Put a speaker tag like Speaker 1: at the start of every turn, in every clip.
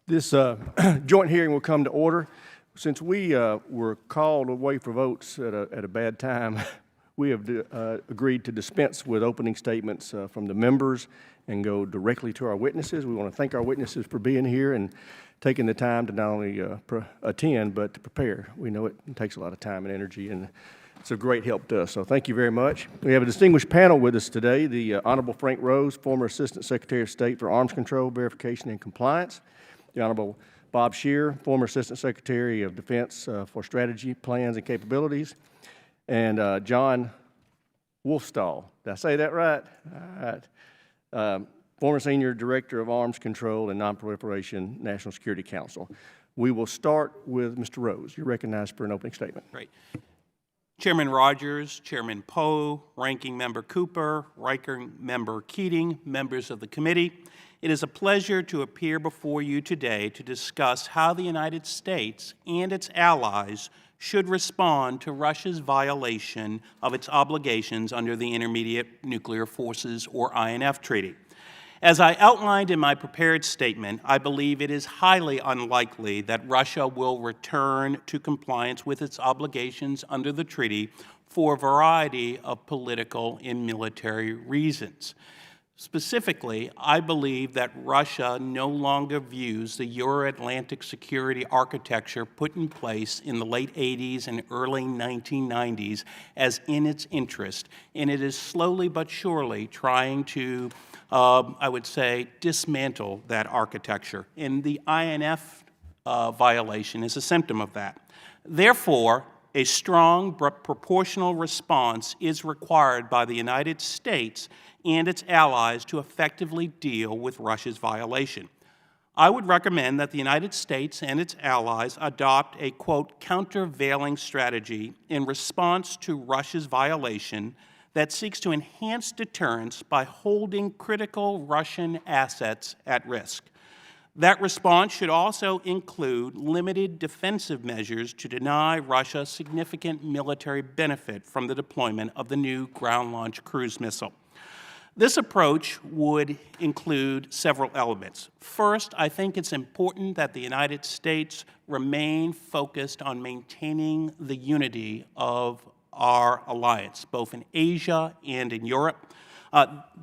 Speaker 1: This joint hearing will come to order. Since we were called away for votes at a bad time, we have agreed to dispense with opening statements from the members and go directly to our witnesses. We want to thank our witnesses for being here and taking the time to not only attend, but to prepare. We know it takes a lot of time and energy, and it's a great help to us, so thank you very much. We have a distinguished panel with us today, the Honorable Frank Rose, former Assistant Secretary of State for Arms Control, Verification, and Compliance, the Honorable Bob Scheer, former Assistant Secretary of Defense for Strategy, Plans, and Capabilities, and John Wolfstall. Did I say that right? All right. Former Senior Director of Arms Control and Nonproliferation, National Security Council. We will start with Mr. Rose. You're recognized for an opening statement.
Speaker 2: Great. Chairman Rogers, Chairman Poe, Ranking Member Cooper, Ranking Member Keating, members of the committee, it is a pleasure to appear before you today to discuss how the United States and its allies should respond to Russia's violation of its obligations under the Intermediate Nuclear Forces, or INF Treaty. As I outlined in my prepared statement, I believe it is highly unlikely that Russia will return to compliance with its obligations under the treaty for a variety of political and military reasons. Specifically, I believe that Russia no longer views the Euro-Atlantic security architecture put in place in the late 80s and early 1990s as in its interest, and it is slowly but surely trying to I would say, dismantle that architecture. And the INF violation is a symptom of that. Therefore, a strong but proportional response is required by the United States and its allies to effectively deal with Russia's violation. I would recommend that the United States and its allies adopt a, quote, countervailing strategy in response to Russia's violation that seeks to enhance deterrence by holding critical Russian assets at risk. That response should also include limited defensive measures to deny Russia significant military benefit from the deployment of the new ground-launched cruise missile. This approach would include several elements. First, I think it's important that the United States remain focused on maintaining the unity of our alliance, both in Asia and in Europe.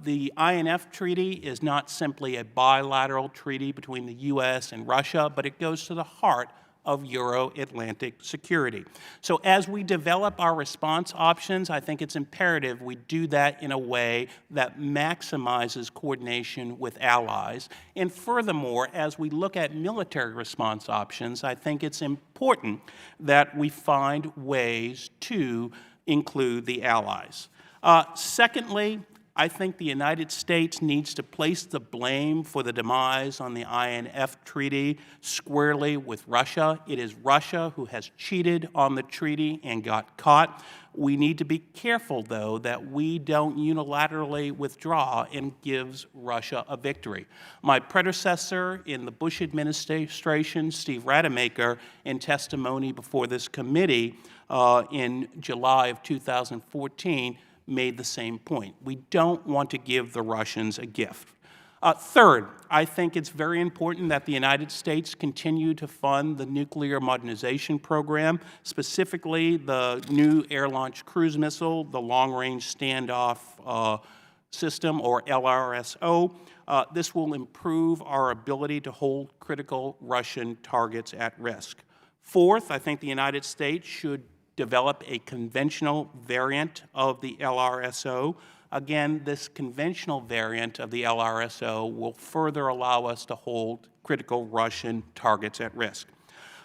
Speaker 2: The INF Treaty is not simply a bilateral treaty between the U.S. and Russia, but it goes to the heart of Euro-Atlantic security. So as we develop our response options, I think it's imperative we do that in a way that maximizes coordination with allies. And furthermore, as we look at military response options, I think it's important that we find ways to include the allies. Secondly, I think the United States needs to place the blame for the demise on the INF Treaty squarely with Russia. It is Russia who has cheated on the treaty and got caught. We need to be careful, though, that we don't unilaterally withdraw and gives Russia a victory. My predecessor in the Bush administration, Steve Rademacher, in testimony before this committee in July of 2014, made the same point. We don't want to give the Russians a gift. Third, I think it's very important that the United States continue to fund the nuclear modernization program, specifically the new air-launched cruise missile, the long-range standoff system, or LRSO. This will improve our ability to hold critical Russian targets at risk. Fourth, I think the United States should develop a conventional variant of the LRSO. Again, this conventional variant of the LRSO will further allow us to hold critical Russian targets at risk.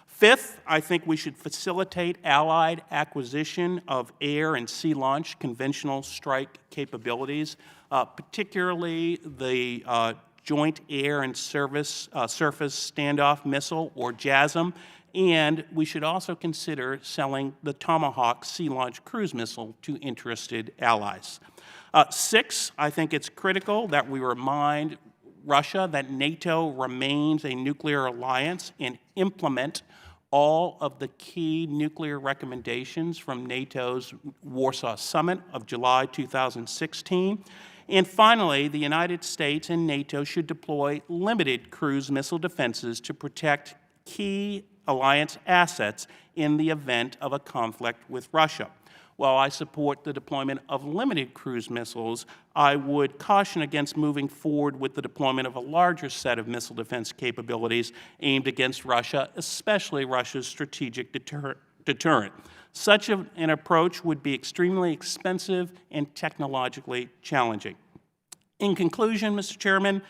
Speaker 2: Fifth, I think we should facilitate allied acquisition of air and sea launch conventional strike capabilities, particularly the Joint Air and Surface Standoff Missile, or JASSM, and we should also consider selling the Tomahawk sea-launched cruise missile to interested allies. Six, I think it's critical that we remind Russia that NATO remains a nuclear alliance and implement all of the key nuclear recommendations from NATO's Warsaw Summit of July 2016. And finally, the United States and NATO should deploy limited cruise missile defenses to protect key alliance assets in the event of a conflict with Russia. While I support the deployment of limited cruise missiles, I would caution against moving forward with the deployment of a larger set of missile defense capabilities aimed against Russia, especially Russia's strategic deterrent. Such an approach would be extremely expensive and technologically challenging. In conclusion, Mr. Chairman,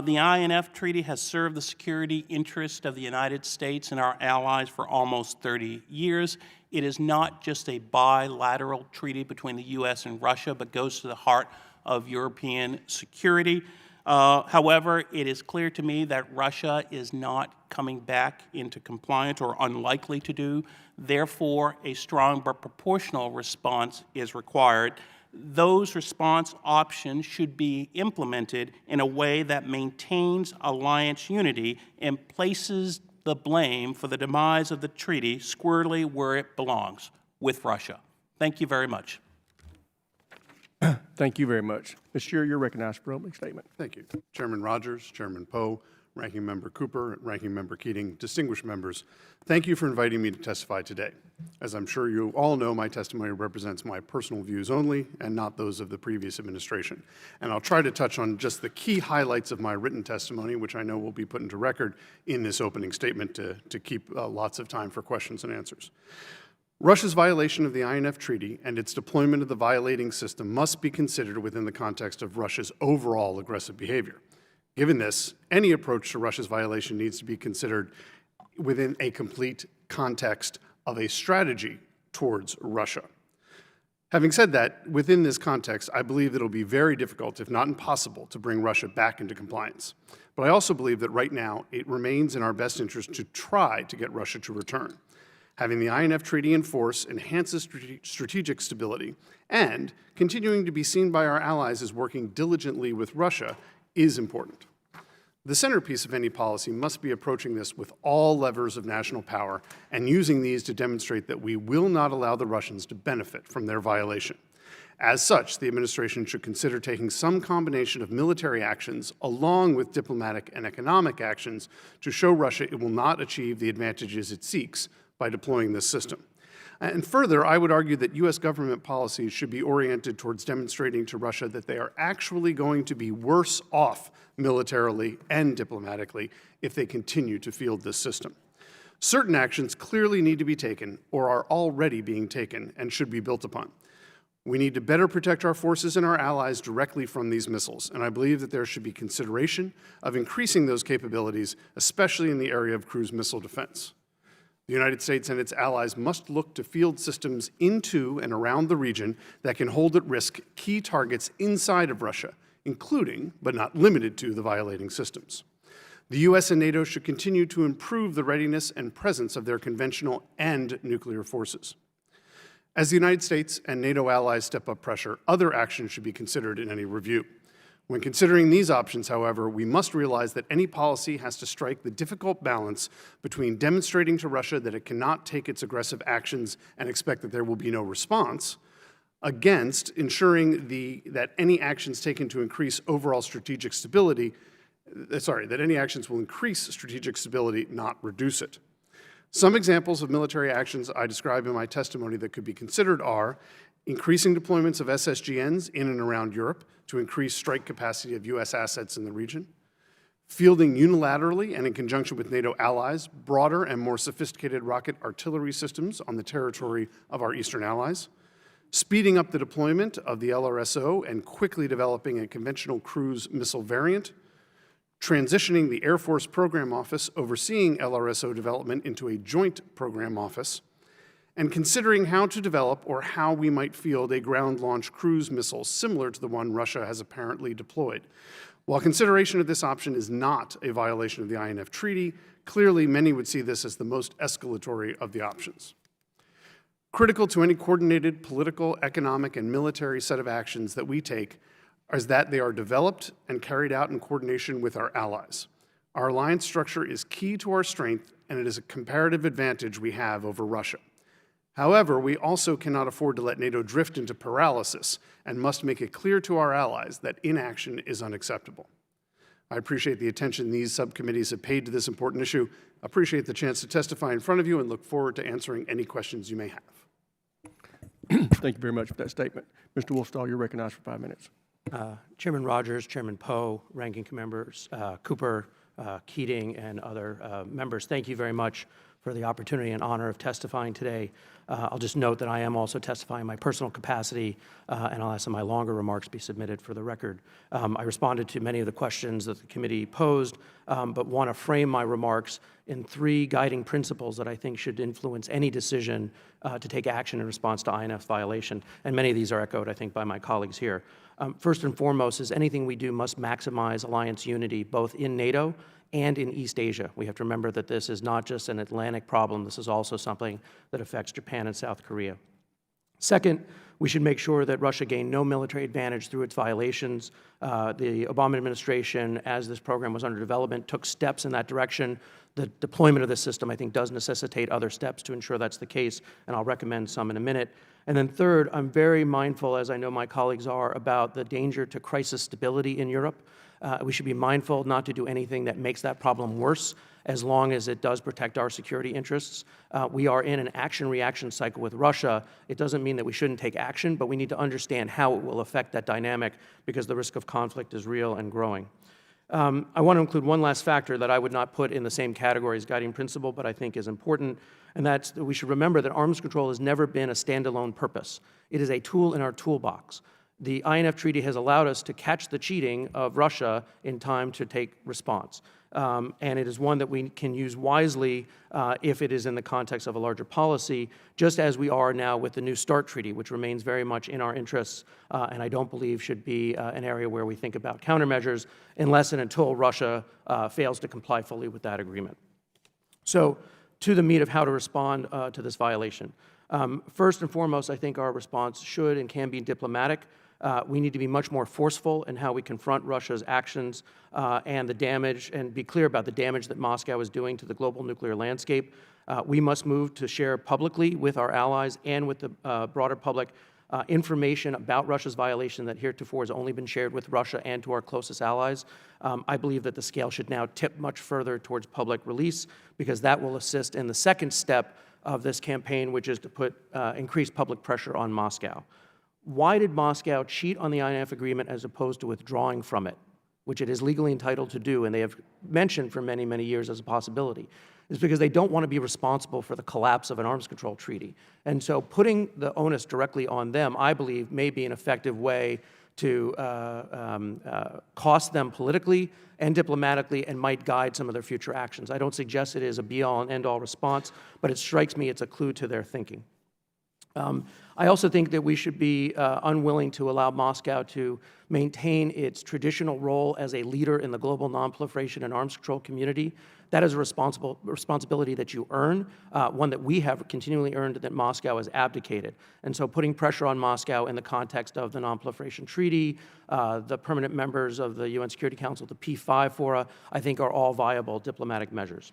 Speaker 2: the INF Treaty has served the security interest of the United States and our allies for almost 30 years. It is not just a bilateral treaty between the U.S. and Russia, but goes to the heart of European security. However, it is clear to me that Russia is not coming back into compliance or unlikely to do. Therefore, a strong but proportional response is required. Those response options should be implemented in a way that maintains alliance unity and places the blame for the demise of the treaty squarely where it belongs, with Russia. Thank you very much.
Speaker 1: Thank you very much. Ms. Shearer, you're recognized for opening statement.
Speaker 3: Thank you. Chairman Rogers, Chairman Poe, Ranking Member Cooper, Ranking Member Keating, distinguished members, thank you for inviting me to testify today. As I'm sure you all know, my testimony represents my personal views only and not those of the previous administration. And I'll try to touch on just the key highlights of my written testimony, which I know will be put into record in this opening statement to keep lots of time for questions and answers. Russia's violation of the INF Treaty and its deployment of the violating system must be considered within the context of Russia's overall aggressive behavior. Given this, any approach to Russia's violation needs to be considered within a complete context of a strategy towards Russia. Having said that, within this context, I believe that it will be very difficult, if not impossible, to bring Russia back into compliance. But I also believe that right now it remains in our best interest to try to get Russia to return. Having the INF Treaty in force enhances strategic stability, and continuing to be seen by our allies as working diligently with Russia is important. The centerpiece of any policy must be approaching this with all levers of national power and using these to demonstrate that we will not allow the Russians to benefit from their violation. As such, the administration should consider taking some combination of military actions along with diplomatic and economic actions to show Russia it will not achieve the advantages it seeks by deploying this system. And further, I would argue that U.S. government policies should be oriented towards demonstrating to Russia that they are actually going to be worse off militarily and diplomatically if they continue to field this system. Certain actions clearly need to be taken or are already being taken and should be built upon. We need to better protect our forces and our allies directly from these missiles, and I believe that there should be consideration of increasing those capabilities, especially in the area of cruise missile defense. The United States and its allies must look to field systems into and around the region that can hold at risk key targets inside of Russia, including, but not limited to, the violating systems. The U.S. and NATO should continue to improve the readiness and presence of their conventional and nuclear forces. As the United States and NATO allies step up pressure, other actions should be considered in any review. When considering these options, however, we must realize that any policy has to strike the difficult balance between demonstrating to Russia that it cannot take its aggressive actions and expect that there will be no response, against ensuring that any actions taken to increase overall strategic stability, that any actions will increase strategic stability, not reduce it. Some examples of military actions I describe in my testimony that could be considered are increasing deployments of SSGNs in and around Europe to increase strike capacity of U.S. assets in the region, fielding unilaterally and in conjunction with NATO allies broader and more sophisticated rocket artillery systems on the territory of our Eastern allies, speeding up the deployment of the LRSO and quickly developing a conventional cruise missile variant, transitioning the Air Force Program Office overseeing LRSO development into a joint program office, and considering how to develop or how we might field a ground-launched cruise missile similar to the one Russia has apparently deployed. While consideration of this option is not a violation of the INF Treaty, clearly many would see this as the most escalatory of the options. Critical to any coordinated political, economic, and military set of actions that we take is that they are developed and carried out in coordination with our allies. Our alliance structure is key to our strength, and it is a comparative advantage we have over Russia. However, we also cannot afford to let NATO drift into paralysis and must make it clear to our allies that inaction is unacceptable. I appreciate the attention these subcommittees have paid to this important issue, appreciate the chance to testify in front of you, and look forward to answering any questions you may have.
Speaker 1: Thank you very much for that statement. Mr. Wolfstall, you're recognized for 5 minutes.
Speaker 4: Chairman Rogers, Chairman Poe, Ranking Members Cooper, Keating, and other members, thank you very much for the opportunity and honor of testifying today. I'll just note that I am also testifying in my personal capacity, and I'll ask that my longer remarks be submitted for the record. I responded to many of the questions that the committee posed, but want to frame my remarks in 3 guiding principles that I think should influence any decision to take action in response to INF's violation, and many of these are echoed, I think, by my colleagues here. First and foremost is anything we do must maximize alliance unity, both in NATO and in East Asia. We have to remember that this is not just an Atlantic problem, this is also something that affects Japan and South Korea. Second, we should make sure that Russia gained no military advantage through its violations. The Obama administration, as this program was under development, took steps in that direction. The deployment of this system, I think, does necessitate other steps to ensure that's the case, and I'll recommend some in a minute. And then third, I'm very mindful, as I know my colleagues are, about the danger to crisis stability in Europe. We should be mindful not to do anything that makes that problem worse, as long as it does protect our security interests. We are in an action-reaction cycle with Russia. It doesn't mean that we shouldn't take action, but we need to understand how it will affect that dynamic, because the risk of conflict is real and growing. I want to include one last factor that I would not put in the same category as guiding principle, but I think is important, and that's that we should remember that arms control has never been a standalone purpose. It is a tool in our toolbox. The INF Treaty has allowed us to catch the cheating of Russia in time to take response. And it is one that we can use wisely if it is in the context of a larger policy, just as we are now with the New START Treaty, which remains very much in our interests, and I don't believe should be an area where we think about countermeasures unless and until Russia fails to comply fully with that agreement. So, to the meat of how to respond to this violation. First and foremost, I think our response should and can be diplomatic. We need to be much more forceful in how we confront Russia's actions and the damage, and be clear about the damage that Moscow is doing to the global nuclear landscape. We must move to share publicly with our allies and with the broader public information about Russia's violation that heretofore has only been shared with Russia and to our closest allies. I believe that the scale should now tip much further towards public release, because that will assist in the second step of this campaign, which is to put increased public pressure on Moscow. Why did Moscow cheat on the INF agreement as opposed to withdrawing from it, which it is legally entitled to do, and they have mentioned for many, many years as a possibility? Is because they don't want to be responsible for the collapse of an arms control treaty. And so putting the onus directly on them, I believe, may be an effective way to cost them politically and diplomatically, and might guide some of their future actions. I don't suggest it is a be-all and end-all response, but it strikes me it's a clue to their thinking. I also think that we should be unwilling to allow Moscow to maintain its traditional role as a leader in the global nonproliferation and arms control community. That is a responsibility that you earn, one that we have continually earned, that Moscow has abdicated. And so putting pressure on Moscow in the context of the Nonproliferation Treaty, the permanent members of the UN Security Council, the P5 fora, I think are all viable diplomatic measures.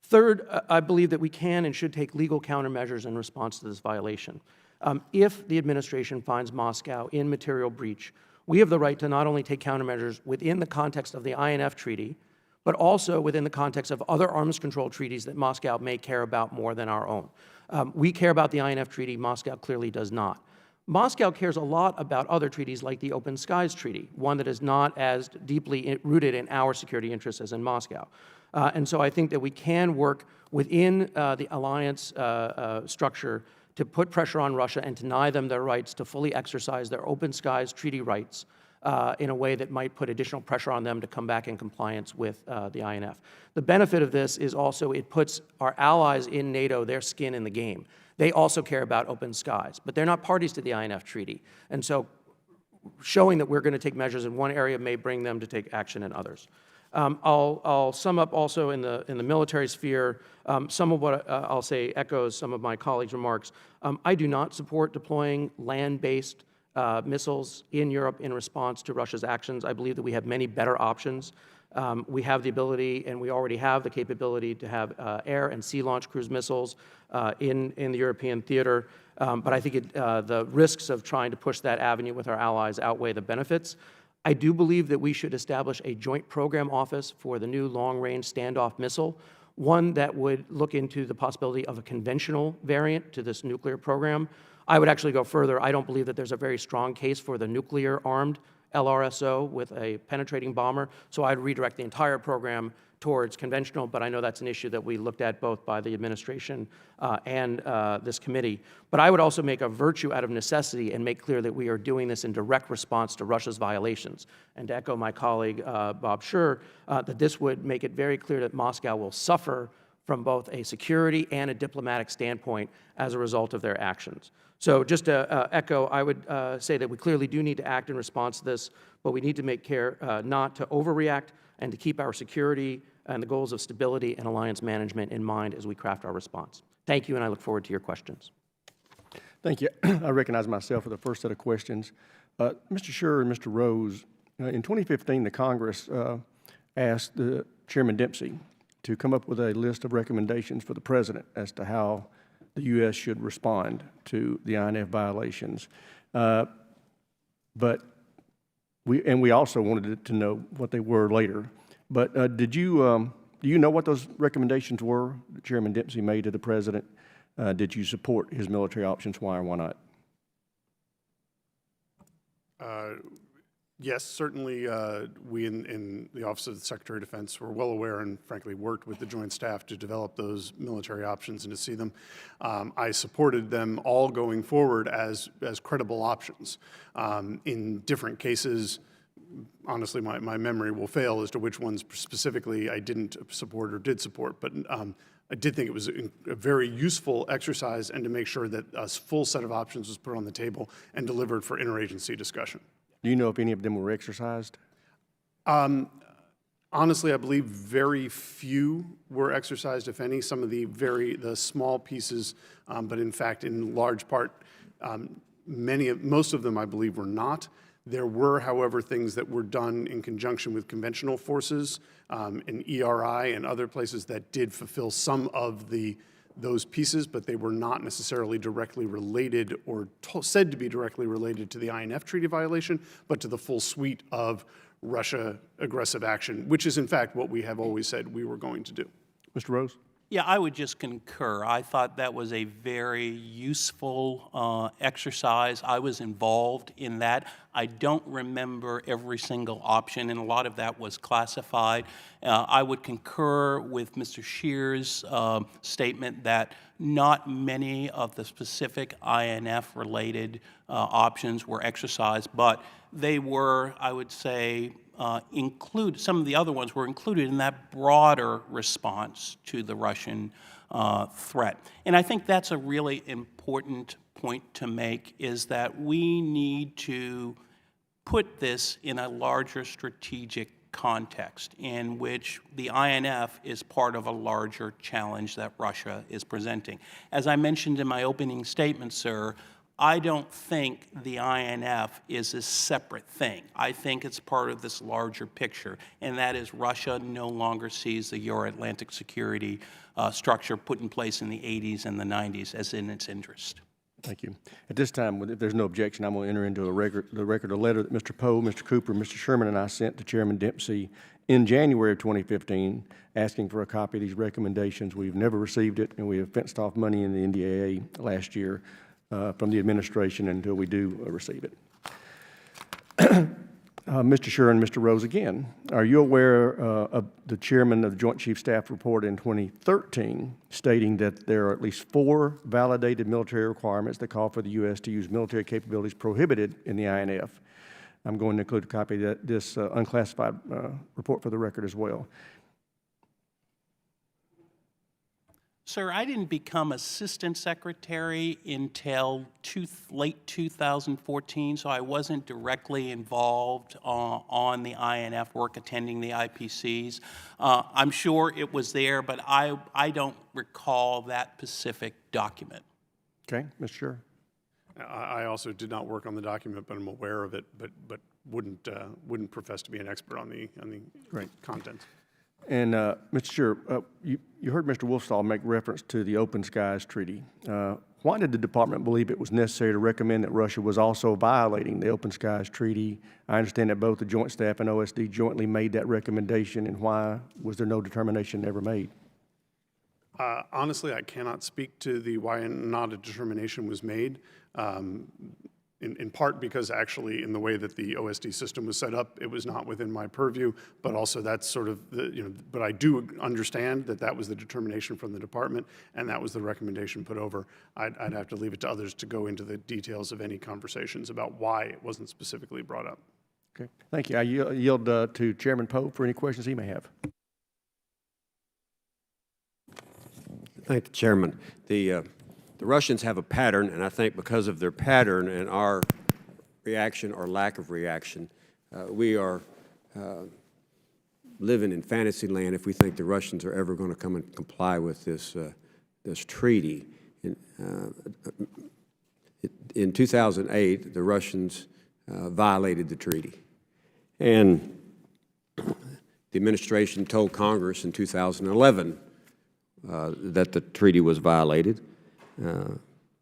Speaker 4: Third, I believe that we can and should take legal countermeasures in response to this violation. If the administration finds Moscow in material breach, we have the right to not only take countermeasures within the context of the INF Treaty, but also within the context of other arms control treaties that Moscow may care about more than our own. We care about the INF Treaty, Moscow clearly does not. Moscow cares a lot about other treaties like the Open Skies Treaty, one that is not as deeply rooted in our security interests as in Moscow. And so I think that we can work within the alliance structure to put pressure on Russia and deny them their rights to fully exercise their Open Skies Treaty rights in a way that might put additional pressure on them to come back in compliance with the INF. The benefit of this is also it puts our allies in NATO, their skin in the game. They also care about open skies, but they're not parties to the INF Treaty. And so showing that we're going to take measures in one area may bring them to take action in others. I'll sum up also in the military sphere. Some of what I'll say echoes some of my colleagues' remarks. I do not support deploying land-based missiles in Europe in response to Russia's actions. I believe that we have many better options. We have the ability, and we already have the capability to have air and sea launch cruise missiles in the European theater. But I think the risks of trying to push that avenue with our allies outweigh the benefits. I do believe that we should establish a joint program office for the new long-range standoff missile, one that would look into the possibility of a conventional variant to this nuclear program. I would actually go further. I don't believe that there's a very strong case for the nuclear-armed LRSO with a penetrating bomber, so I'd redirect the entire program towards conventional, but I know that's an issue that we looked at both by the administration and this committee. But I would also make a virtue out of necessity and make clear that we are doing this in direct response to Russia's violations. And to echo my colleague Bob Schur, that this would make it very clear that Moscow will suffer from both a security and a diplomatic standpoint as a result of their actions. So just to echo, I would say that we clearly do need to act in response to this, but we need to make care not to overreact and to keep our security and the goals of stability and alliance management in mind as we craft our response. Thank you, and I look forward to your questions.
Speaker 1: Thank you. I recognize myself for the first set of questions. Mr. Schur and Mr. Rose, in 2015, the Congress asked Chairman Dempsey to come up with a list of recommendations for the President as to how the U.S. should respond to the INF violations. But we also wanted to know what they were later. But do you know what those recommendations were that Chairman Dempsey made to the President? Did you support his military options? Why or why not?
Speaker 3: Yes, certainly we in the Office of the Secretary of Defense were well aware and frankly worked with the Joint Staff to develop those military options and to see them. I supported them all going forward as credible options. In different cases, honestly, my memory will fail as to which ones specifically I didn't support or did support, but I did think it was a very useful exercise and to make sure that a full set of options was put on the table and delivered for interagency discussion.
Speaker 1: Do you know if any of them were exercised?
Speaker 3: Honestly, I believe very few were exercised, if any. Some of the small pieces, but in fact, in large part, most of them, I believe, were not. There were, however, things that were done in conjunction with conventional forces in ERI and other places that did fulfill some of those pieces, but they were not necessarily directly related or said to be directly related to the INF treaty violation, but to the full suite of Russia aggressive action, which is in fact what we have always said we were going to do.
Speaker 1: Mr. Rose?
Speaker 2: Yeah, I would just concur. I thought that was a very useful exercise. I was involved in that. I don't remember every single option, and a lot of that was classified. I would concur with Mr. Scheer's statement that not many of the specific INF-related options were exercised, but they were, I would say, some of the other ones were included in that broader response to the Russian threat. And I think that's a really important point to make, is that we need to put this in a larger strategic context in which the INF is part of a larger challenge that Russia is presenting. As I mentioned in my opening statement, sir, I don't think the INF is a separate thing. I think it's part of this larger picture, and that is Russia no longer sees the Euro-Atlantic security structure put in place in the 80s and the 90s as in its interest.
Speaker 1: Thank you. At this time, if there's no objection, I'm going to enter into the record a letter that Mr. Poe, Mr. Cooper, Mr. Sherman, and I sent to Chairman Dempsey in January of 2015, asking for a copy of these recommendations. We've never received it, and we have fenced off money in the NDAA last year from the administration until we do receive it. Mr. Schur and Mr. Rose again, are you aware of the chairman of the Joint Chiefs Staff report in 2013 stating that there are at least 4 validated military requirements that call for the U.S. to use military capabilities prohibited in the INF? I'm going to include a copy of this unclassified report for the record as well.
Speaker 2: Sir, I didn't become Assistant Secretary until late 2014, so I wasn't directly involved on the INF work, attending the IPCs. I'm sure it was there, but I don't recall that specific document.
Speaker 1: Okay, Mr. Schur.
Speaker 3: I also did not work on the document, but I'm aware of it. But wouldn't profess to be an expert on the
Speaker 1: Great.
Speaker 3: content.
Speaker 1: And, Mr. Chair, you heard Mr. Wolfstall make reference to the Open Skies Treaty. Why did the department believe it was necessary to recommend that Russia was also violating the Open Skies Treaty? I understand that both the Joint Staff and OSD jointly made that recommendation, and why was there no determination ever made?
Speaker 3: Honestly, I cannot speak to why not a determination was made. In part because actually in the way that the OSD system was set up, it was not within my purview, but also that's sort of but I do understand that that was the determination from the department, and that was the recommendation put over. I'd have to leave it to others to go into the details of any conversations about why it wasn't specifically brought up.
Speaker 1: Okay, thank you. I yield to Chairman Poe for any questions he may have.
Speaker 5: Thank you, Chairman. The Russians have a pattern, and I think because of their pattern and our reaction or lack of reaction, we are living in fantasy land if we think the Russians are ever going to come and comply with this treaty. In 2008, the Russians violated the treaty, and the administration told Congress in 2011 that the treaty was violated.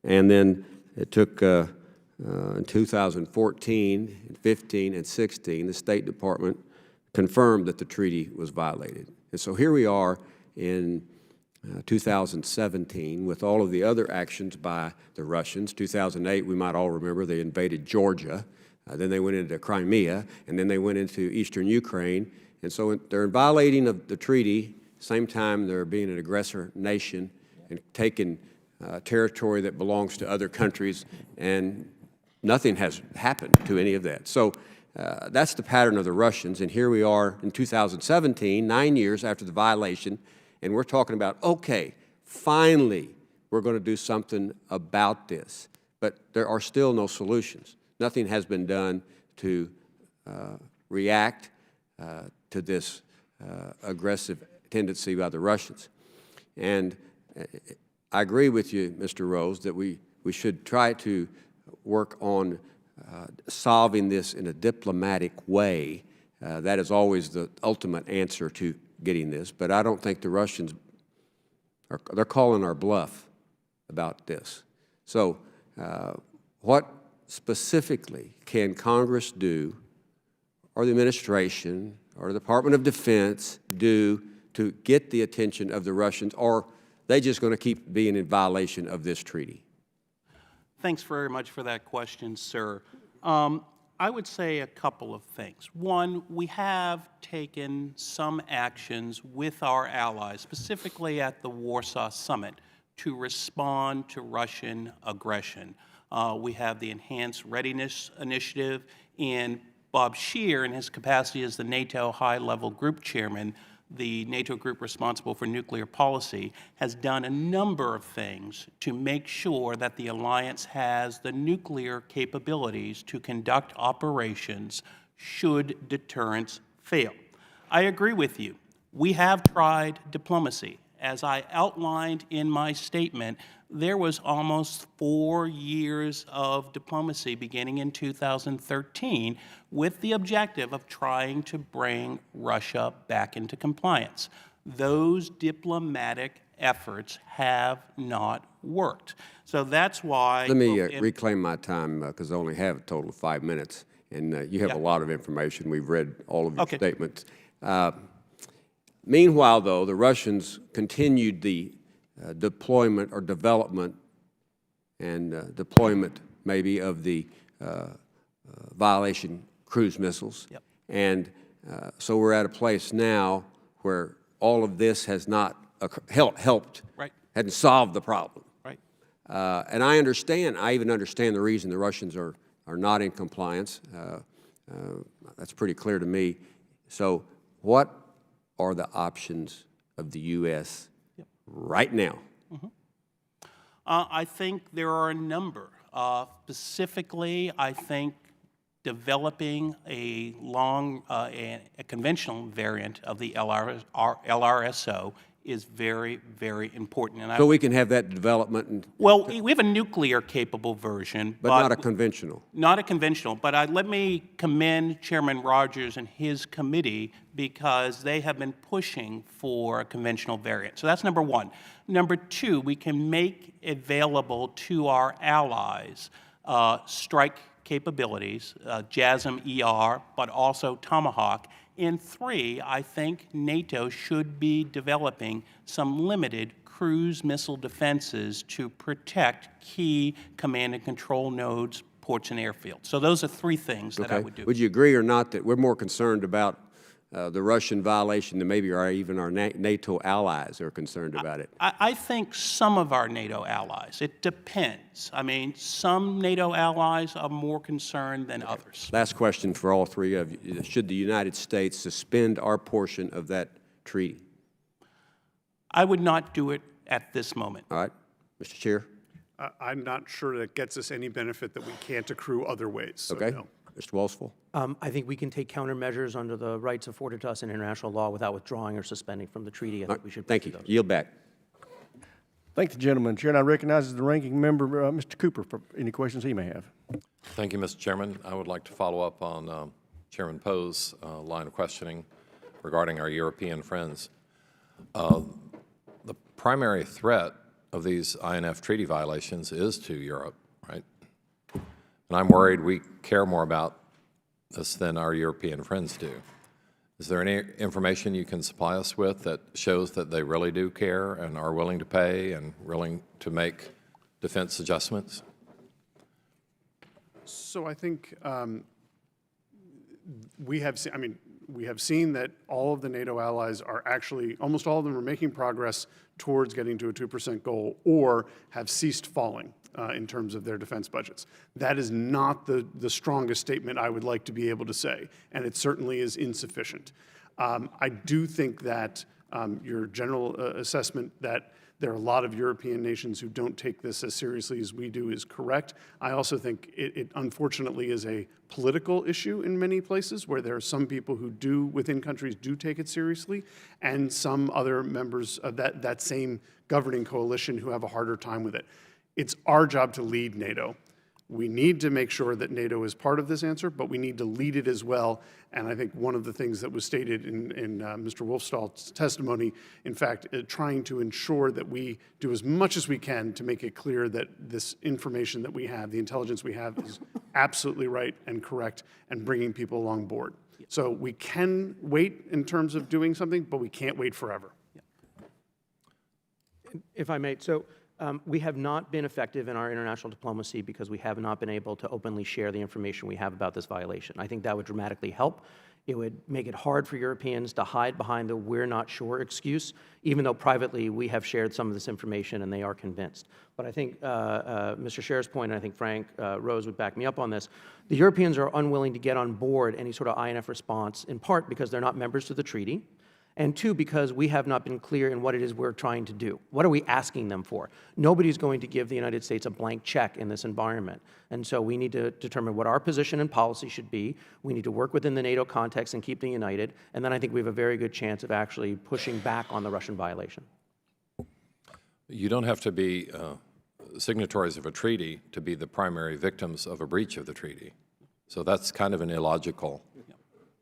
Speaker 5: And then it took, in 2014, 15, and 16, the State Department confirmed that the treaty was violated. And so here we are in 2017 with all of the other actions by the Russians. 2008, we might all remember, they invaded Georgia. Then they went into Crimea, and then they went into eastern Ukraine. And so they're violating of the treaty, same time they're being an aggressor nation and taking territory that belongs to other countries, and nothing has happened to any of that. So that's the pattern of the Russians, and here we are in 2017, 9 years after the violation, and we're talking about, okay, finally we're going to do something about this. But there are still no solutions. Nothing has been done to react to this aggressive tendency by the Russians. And I agree with you, Mr. Rose, that we should try to work on solving this in a diplomatic way. That is always the ultimate answer to getting this. But I don't think the Russians they're calling our bluff about this. So what specifically can Congress do, or the administration, or the Department of Defense do to get the attention of the Russians, or they just going to keep being in violation of this treaty?
Speaker 2: Thanks very much for that question, sir. I would say a couple of things. One, we have taken some actions with our allies, specifically at the Warsaw Summit, to respond to Russian aggression. We have the Enhanced Readiness Initiative, and Bob Scheer, in his capacity as the NATO high-level group chairman, the NATO group responsible for nuclear policy, has done a number of things to make sure that the alliance has the nuclear capabilities to conduct operations should deterrence fail. I agree with you. We have tried diplomacy. As I outlined in my statement, there was almost 4 years of diplomacy beginning in 2013 with the objective of trying to bring Russia back into compliance. Those diplomatic efforts have not worked. So that's why—
Speaker 5: Let me reclaim my time because I only have a total of 5 minutes, and you have a lot of information. We've read all of your statements. Meanwhile, though, the Russians continued the deployment or development and deployment maybe of the violation cruise missiles. And so we're at a place now where all of this has not helped, hadn't solved the problem. And I even understand the reason the Russians are not in compliance. That's pretty clear to me. So what are the options of the U.S. right now?
Speaker 2: I think there are a number. Specifically, I think developing a conventional variant of the LRSO is very, very important. And
Speaker 5: So we can have that development, and,
Speaker 2: well, we have a nuclear-capable version,
Speaker 5: but not a conventional.
Speaker 2: not a conventional. But let me commend Chairman Rogers and his committee because they have been pushing for a conventional variant. So that's number one. Number two, we can make available to our allies strike capabilities, JASSM-ER, but also Tomahawk. And three, I think NATO should be developing some limited cruise missile defenses to protect key command and control nodes, ports, and airfields. So those are three things that I would do.
Speaker 5: Would you agree or not that we're more concerned about the Russian violation than maybe even our NATO allies are concerned about it?
Speaker 2: I think some of our NATO allies, it depends. I mean, some NATO allies are more concerned than others.
Speaker 5: Last question for all three of you. Should the United States suspend our portion of that treaty?
Speaker 2: I would not do it at this moment.
Speaker 5: All right. Mr. Chair?
Speaker 3: I'm not sure that gets us any benefit that we can't accrue other ways. So
Speaker 5: Okay.
Speaker 3: no.
Speaker 5: Mr. Walsall?
Speaker 4: I think we can take countermeasures under the rights afforded to us in international law without withdrawing or suspending from the treaty. I think we should
Speaker 5: Thank
Speaker 4: pursue
Speaker 5: you.
Speaker 4: those.
Speaker 5: Yield back.
Speaker 1: Thank the gentleman. Chair, and I recognize the ranking member, Mr. Cooper, for any questions he may have.
Speaker 6: Thank you, Mr. Chairman. I would like to follow up on Chairman Poe's line of questioning regarding our European friends. The primary threat of these INF treaty violations is to Europe, right? And I'm worried we care more about this than our European friends do. Is there any information you can supply us with that shows that they really do care and are willing to pay and willing to make defense adjustments?
Speaker 3: So I think we have seen that all of the NATO allies are actually, almost all of them are making progress towards getting to a 2% goal or have ceased falling in terms of their defense budgets. That is not the strongest statement I would like to be able to say, and it certainly is insufficient. I do think that your general assessment that there are a lot of European nations who don't take this as seriously as we do is correct. I also think it unfortunately is a political issue in many places where there are some people who do, within countries, do take it seriously, and some other members of that same governing coalition who have a harder time with it. It's our job to lead NATO. We need to make sure that NATO is part of this answer, but we need to lead it as well. And I think one of the things that was stated in Mr. Wolfstall's testimony, in fact, trying to ensure that we do as much as we can to make it clear that this information that we have, the intelligence we have, is absolutely right and correct and bringing people along board. So we can wait in terms of doing something, but we can't wait forever.
Speaker 4: If I may, so we have not been effective in our international diplomacy because we have not been able to openly share the information we have about this violation. I think that would dramatically help. It would make it hard for Europeans to hide behind the "we're not sure" excuse, even though privately we have shared some of this information and they are convinced. But I think Mr. Scher's point, and I think Frank Rose would back me up on this, the Europeans are unwilling to get on board any sort of INF response, in part because they're not members to the treaty, and two, because we have not been clear in what it is we're trying to do. What are we asking them for? Nobody's going to give the United States a blank check in this environment. And so we need to determine what our position and policy should be. We need to work within the NATO context and keep them united. And then I think we have a very good chance of actually pushing back on the Russian violation.
Speaker 6: You don't have to be signatories of a treaty to be the primary victims of a breach of the treaty. So that's kind of an illogical.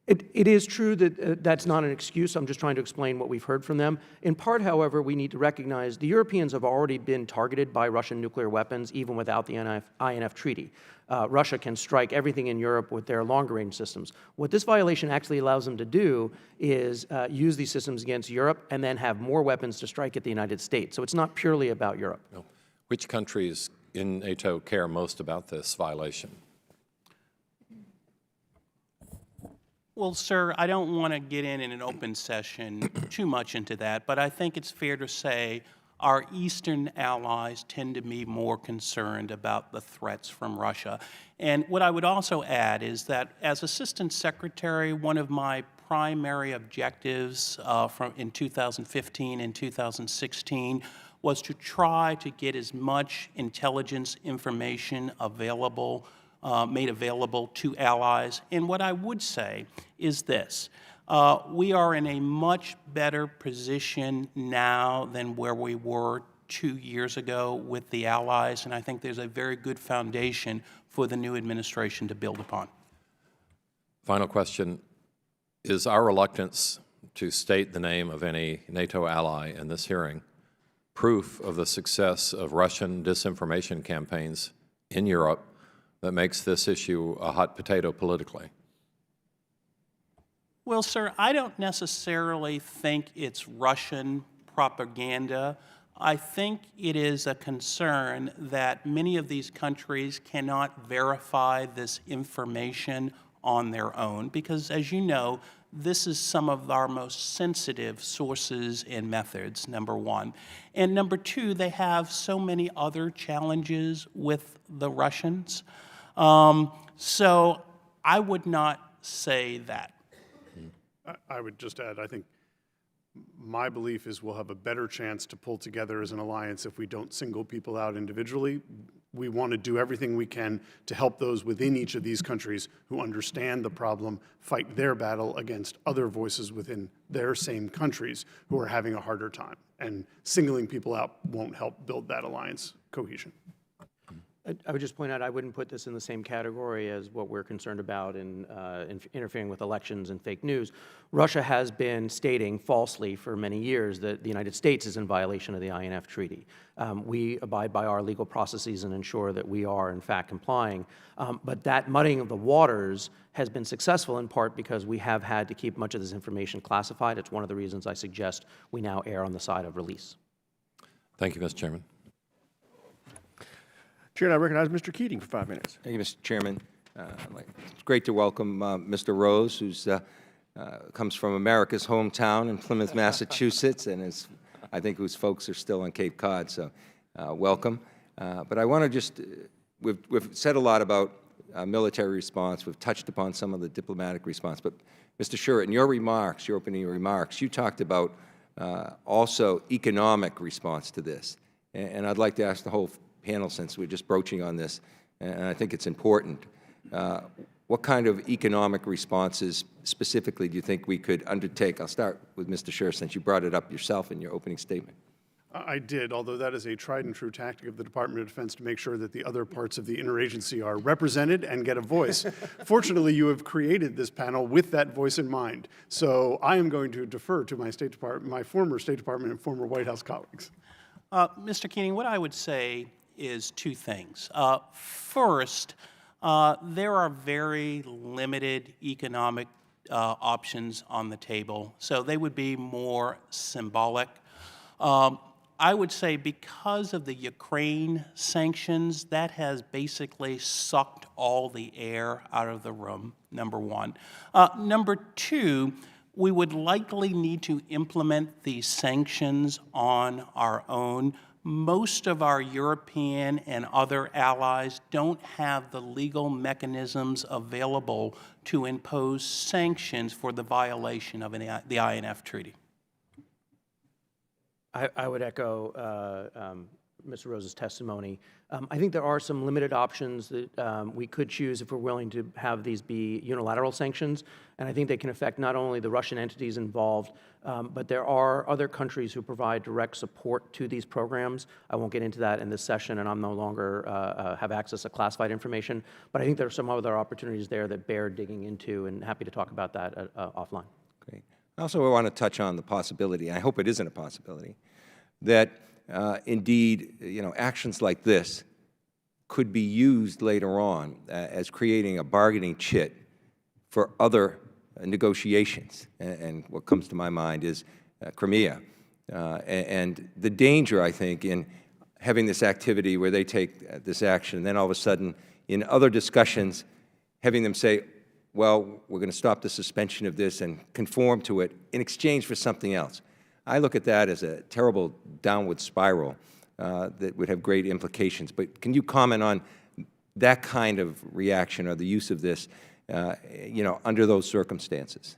Speaker 4: It is true that that's not an excuse. I'm just trying to explain what we've heard from them. In part, however, we need to recognize the Europeans have already been targeted by Russian nuclear weapons, even without the INF treaty. Russia can strike everything in Europe with their longer-range systems. What this violation actually allows them to do is use these systems against Europe and then have more weapons to strike at the United States. So it's not purely about Europe.
Speaker 6: No. Which countries in NATO care most about this violation?
Speaker 2: Well, sir, I don't want to get in an open session too much into that, but I think it's fair to say our Eastern allies tend to be more concerned about the threats from Russia. And what I would also add is that as Assistant Secretary, one of my primary objectives in 2015 and 2016 was to try to get as much intelligence information available made available to allies. And what I would say is this. We are in a much better position now than where we were 2 years ago with the allies, and I think there's a very good foundation for the new administration to build upon.
Speaker 6: Final question. Is our reluctance to state the name of any NATO ally in this hearing proof of the success of Russian disinformation campaigns in Europe that makes this issue a hot potato politically?
Speaker 2: Well, sir, I don't necessarily think it's Russian propaganda. I think it is a concern that many of these countries cannot verify this information on their own because, as you know, this is some of our most sensitive sources and methods, number one. And number two, they have so many other challenges with the Russians. So I would not say that.
Speaker 3: I would just add, I think my belief is we'll have a better chance to pull together as an alliance if we don't single people out individually. We want to do everything we can to help those within each of these countries who understand the problem fight their battle against other voices within their same countries who are having a harder time. And singling people out won't help build that alliance cohesion.
Speaker 4: I would just point out I wouldn't put this in the same category as what we're concerned about in interfering with elections and fake news. Russia has been stating falsely for many years that the United States is in violation of the INF Treaty. We abide by our legal processes and ensure that we are, in fact, complying. But that muddying of the waters has been successful in part because we have had to keep much of this information classified. It's one of the reasons I suggest we now err on the side of release.
Speaker 6: Thank you, Mr. Chairman.
Speaker 1: Chair, I recognize Mr. Keating for 5 minutes.
Speaker 7: Thank you, Mr. Chairman. It's great to welcome Mr. Rose, who comes from America's hometown in Plymouth, Massachusetts, and I think whose folks are still on Cape Cod, so welcome. But I want to just, we've said a lot about military response. We've touched upon some of the diplomatic response. But, Mr. Sherritt, in your remarks, your opening remarks, you talked about also economic response to this. And I'd like to ask the whole panel, since we're just broaching on this, and I think it's important. What kind of economic responses specifically do you think we could undertake? I'll start with Mr. Sherritt, since you brought it up yourself in your opening statement.
Speaker 3: I did, although that is a tried and true tactic of the Department of Defense to make sure that the other parts of the interagency are represented and get a voice. Fortunately, you have created this panel with that voice in mind. So I am going to defer to my State Department, my former State Department and former White House colleagues.
Speaker 2: Mr. Keating, what I would say is two things. First, there are very limited economic options on the table, so they would be more symbolic. I would say because of the Ukraine sanctions, that has basically sucked all the air out of the room, number one. Number two, we would likely need to implement these sanctions on our own. Most of our European and other allies don't have the legal mechanisms available to impose sanctions for the violation of the INF Treaty.
Speaker 4: I would echo Mr. Rose's testimony. I think there are some limited options that we could choose if we're willing to have these be unilateral sanctions, and I think they can affect not only the Russian entities involved, but there are other countries who provide direct support to these programs. I won't get into that in this session, and I'm no longer have access to classified information, but I think there are some other opportunities there that bear digging into, and happy to talk about that offline.
Speaker 7: Great. I also want to touch on the possibility, and I hope it isn't a possibility, that indeed, actions like this could be used later on as creating a bargaining chit for other negotiations. And what comes to my mind is Crimea. And the danger, I think, in having this activity where they take this action, and then all of a sudden, in other discussions, having them say, well, we're going to stop the suspension of this and conform to it in exchange for something else. I look at that as a terrible downward spiral that would have great implications. But can you comment on that kind of reaction or the use of this, under those circumstances?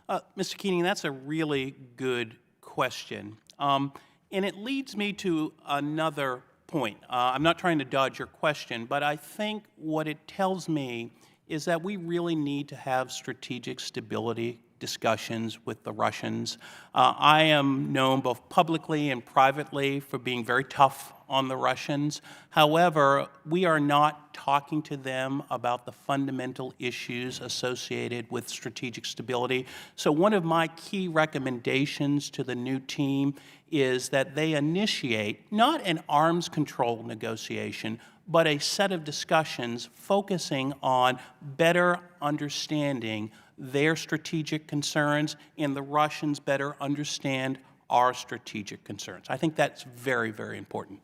Speaker 2: Mr. Keating, that's a really good question. And it leads me to another point. I'm not trying to dodge your question, but I think what it tells me is that we really need to have strategic stability discussions with the Russians. I am known both publicly and privately for being very tough on the Russians. However, we are not talking to them about the fundamental issues associated with strategic stability. So one of my key recommendations to the new team is that they initiate not an arms control negotiation, but a set of discussions focusing on better understanding their strategic concerns and the Russians better understand our strategic concerns. I think that's very, very important.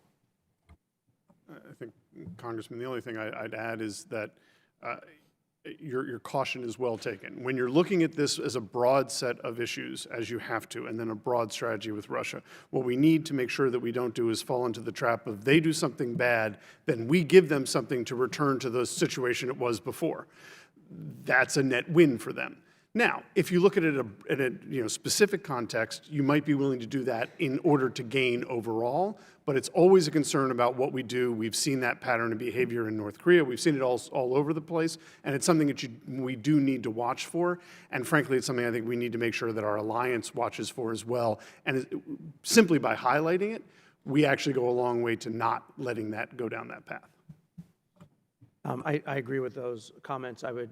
Speaker 3: I think, Congressman, the only thing I'd add is that your caution is well taken. When you're looking at this as a broad set of issues, as you have to, and then a broad strategy with Russia, what we need to make sure that we don't do is fall into the trap of they do something bad, then we give them something to return to the situation it was before. That's a net win for them. Now, if you look at it in a specific context, you might be willing to do that in order to gain overall, but it's always a concern about what we do. We've seen that pattern of behavior in North Korea. We've seen it all over the place, and it's something that we do need to watch for, and frankly, it's something I think we need to make sure that our alliance watches for as well, and simply by highlighting it, we actually go a long way to not letting that go down that path.
Speaker 4: I agree with those comments. I would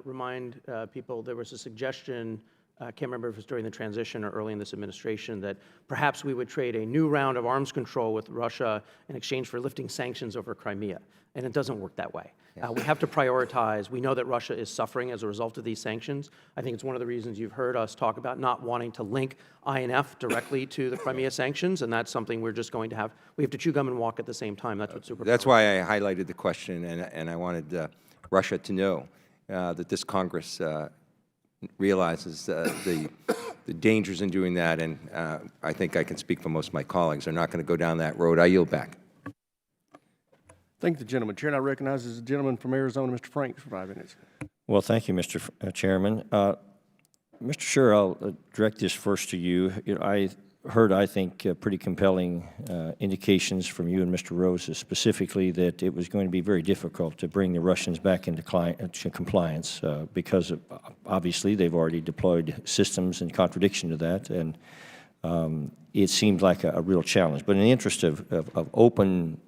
Speaker 4: remind people there was a suggestion, I can't remember if it was during the transition or early in this administration, that perhaps we would trade a new round of arms control with Russia in exchange for lifting sanctions over Crimea. And it doesn't work that way. We have to prioritize. We know that Russia is suffering as a result of these sanctions. I think it's one of the reasons you've heard us talk about not wanting to link INF directly to the Crimea sanctions, and that's something we're just going to have. We have to chew gum and walk at the same time. That's what super.
Speaker 7: That's why I highlighted the question, and I wanted Russia to know that this Congress realizes the dangers in doing that, and I think I can speak for most of my colleagues. They're not going to go down that road. I yield back.
Speaker 1: Thank the gentleman. Chair, and I recognize the gentleman from Arizona, Mr. Franks, for 5 minutes.
Speaker 8: Well, thank you, Mr. Chairman. Mr. Scher, I'll direct this first to you. I heard, I think, pretty compelling indications from you and Mr. Rose specifically that it was going to be very difficult to bring the Russians back into compliance because obviously they've already deployed systems in contradiction to that, and it seemed like a real challenge. But in the interest of open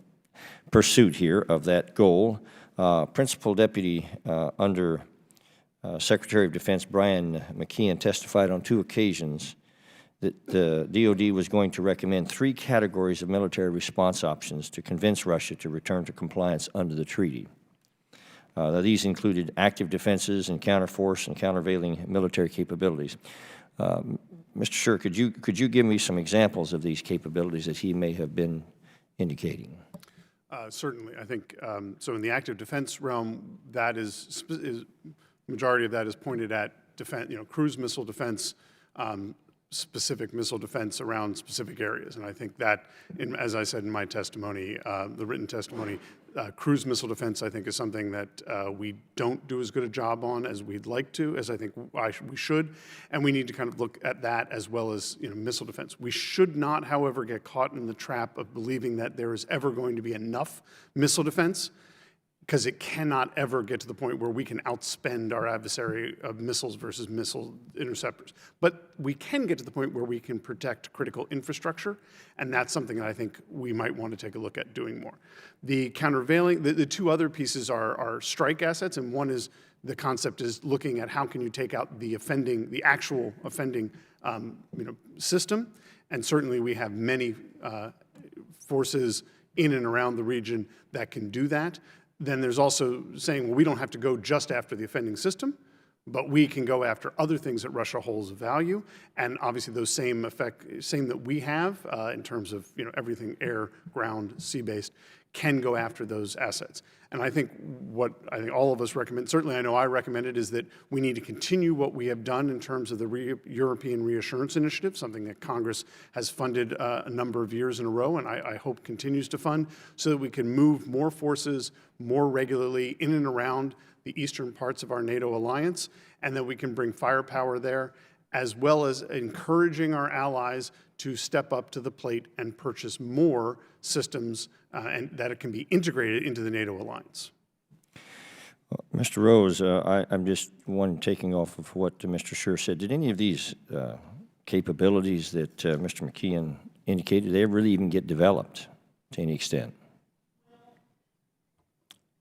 Speaker 8: pursuit here of that goal, Principal Deputy under Secretary of Defense Brian McKeon testified on 2 occasions that the DoD was going to recommend 3 categories of military response options to convince Russia to return to compliance under the treaty. These included active defenses and counterforce and countervailing military capabilities. Mr. Scher, could you give me some examples of these capabilities that he may have been indicating?
Speaker 3: Certainly. I think, so in the active defense realm, that is majority of that is pointed at defense, cruise missile defense, specific missile defense around specific areas. And I think that, as I said in my testimony, the written testimony, cruise missile defense, I think, is something that we don't do as good a job on as we'd like to, as I think we should. And we need to kind of look at that as well as missile defense. We should not, however, get caught in the trap of believing that there is ever going to be enough missile defense, because it cannot ever get to the point where we can outspend our adversary of missiles versus missile interceptors. But we can get to the point where we can protect critical infrastructure, and that's something that I think we might want to take a look at doing more. The countervailing, the 2 other pieces are strike assets, and one is the concept is looking at how can you take out the actual offending system, and certainly we have many forces in and around the region that can do that. Then there's also saying, well, we don't have to go just after the offending system, but we can go after other things that Russia holds of value, and obviously those same that we have in terms of everything air, ground, sea-based, can go after those assets. And I think what all of us recommend, certainly I know I recommend it, is that we need to continue what we have done in terms of the European Reassurance Initiative, something that Congress has funded a number of years in a row, and I hope continues to fund, so that we can move more forces more regularly in and around the eastern parts of our NATO alliance, and that we can bring firepower there, as well as encouraging our allies to step up to the plate and purchase more systems and that it can be integrated into the NATO alliance.
Speaker 8: Mr. Rose, I'm just taking off of what Mr. Scher said. Did any of these capabilities that Mr. McKeon indicated, they really even get developed to any extent?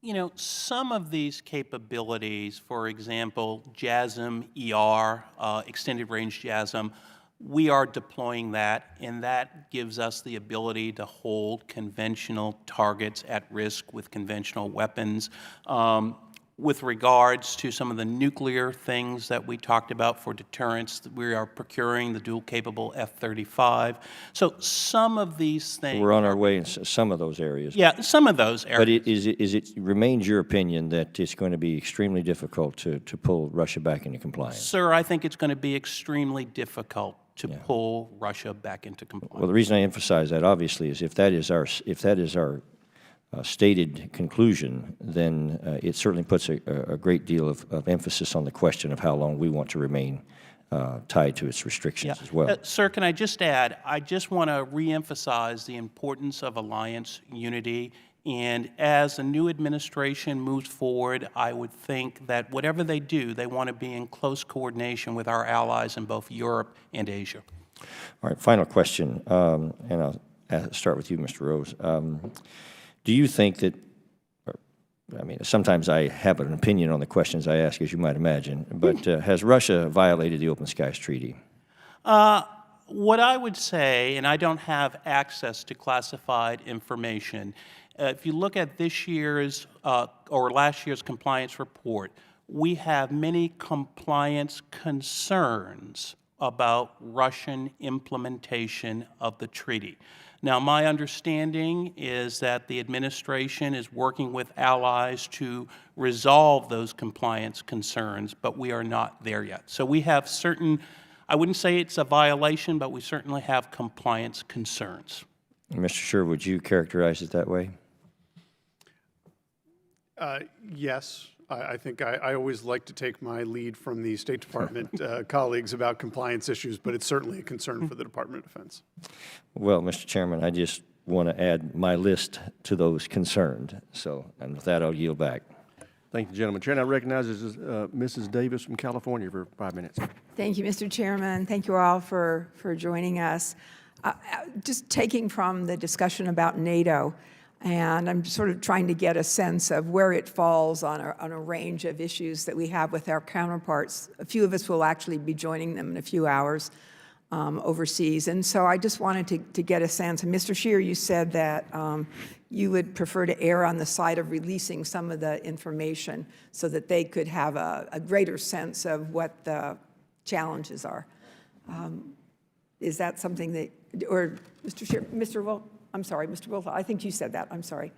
Speaker 2: You know, some of these capabilities, for example, JASM, ER, extended range JASM, we are deploying that, and that gives us the ability to hold conventional targets at risk with conventional weapons. With regards to some of the nuclear things that we talked about for deterrence, we are procuring the dual-capable F-35. So some of these things...
Speaker 8: We're on our way in some of those areas.
Speaker 2: Yeah, some of those areas.
Speaker 8: But it remains your opinion that it's going to be extremely difficult to pull Russia back into compliance?
Speaker 2: Sir, I think it's going to be extremely difficult to pull Russia back into compliance.
Speaker 8: Well, the reason I emphasize that, obviously, is if that is our stated conclusion, then it certainly puts a great deal of emphasis on the question of how long we want to remain tied to its restrictions as well.
Speaker 2: Sir, can I just add, I just want to reemphasize the importance of alliance unity. And as the new administration moves forward, I would think that whatever they do, they want to be in close coordination with our allies in both Europe and Asia.
Speaker 8: All right, final question, and I'll start with you, Mr. Rose. Do you think that, I mean, sometimes I have an opinion on the questions I ask, as you might imagine, but has Russia violated the Open Skies Treaty?
Speaker 2: What I would say, and I don't have access to classified information, if you look at this year's or last year's compliance report, we have many compliance concerns about Russian implementation of the treaty. Now, my understanding is that the administration is working with allies to resolve those compliance concerns, but we are not there yet. So we have certain, I wouldn't say it's a violation, but we certainly have compliance concerns.
Speaker 8: Mr. Scher, would you characterize it that way?
Speaker 3: Yes. I think I always like to take my lead from the State Department colleagues about compliance issues, but it's certainly a concern for the Department of Defense.
Speaker 8: Well, Mr. Chairman, I just want to add my list to those concerned. So, and with that, I'll yield back.
Speaker 1: Thank you, gentlemen. Chair now recognizes Mrs. Davis from California for 5 minutes.
Speaker 9: Thank you, Mr. Chairman. Thank you all for joining us. Just taking from the discussion about NATO, and I'm sort of trying to get a sense of where it falls on a range of issues that we have with our counterparts. A few of us will actually be joining them in a few hours overseas. And so I just wanted to get a sense. And Mr. Scheer, you said that you would prefer to err on the side of releasing some of the information so that they could have a greater sense of what the challenges are. Is that something that, or Mr. Scheer, I'm sorry, Mr. Wolf, I think you said that. I'm sorry.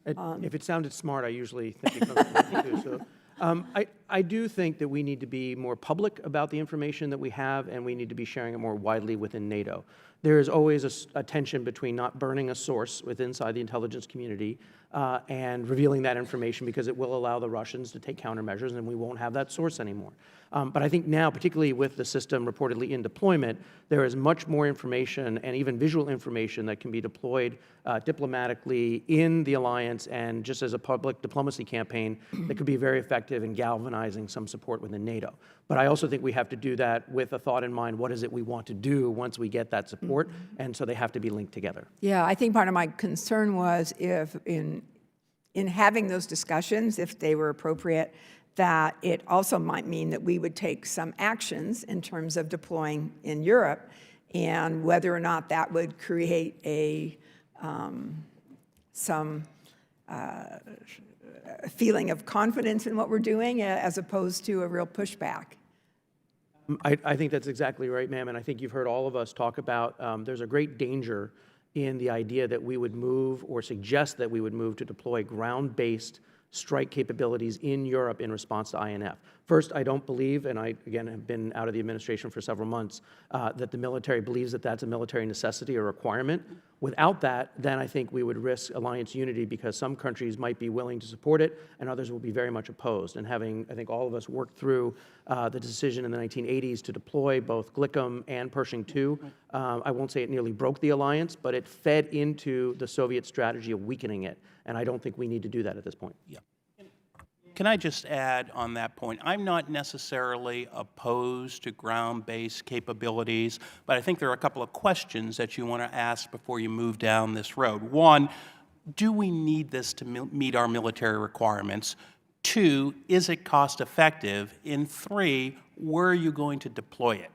Speaker 4: If it sounded smart, I usually think it comes from me too. So, I do think that we need to be more public about the information that we have, and we need to be sharing it more widely within NATO. There is always a tension between not burning a source inside the intelligence community and revealing that information, because it will allow the Russians to take countermeasures, and we won't have that source anymore. But I think now, particularly with the system reportedly in deployment, there is much more information and even visual information that can be deployed diplomatically in the alliance and just as a public diplomacy campaign that could be very effective in galvanizing some support within NATO. But I also think we have to do that with a thought in mind, what is it we want to do once we get that support? And so they have to be linked together.
Speaker 9: Yeah, I think part of my concern was if in having those discussions, if they were appropriate, that it also might mean that we would take some actions in terms of deploying in Europe, and whether or not that would create some feeling of confidence in what we're doing as opposed to a real pushback.
Speaker 4: I think that's exactly right, ma'am, and I think you've heard all of us talk about there's a great danger in the idea that we would move or suggest that we would move to deploy ground-based strike capabilities in Europe in response to INF. First, I don't believe, and I, again, have been out of the administration for several months, that the military believes that that's a military necessity or requirement. Without that, then I think we would risk alliance unity, because some countries might be willing to support it and others will be very much opposed. And having, I think, all of us worked through the decision in the 1980s to deploy both Glickam and Pershing II, I won't say it nearly broke the alliance, but it fed into the Soviet strategy of weakening it. And I don't think we need to do that at this point.
Speaker 2: Yeah. can I just add on that point? I'm not necessarily opposed to ground-based capabilities, but I think there are a couple of questions that you want to ask before you move down this road. One, do we need this to meet our military requirements? Two, is it cost-effective? And three, where are you going to deploy it?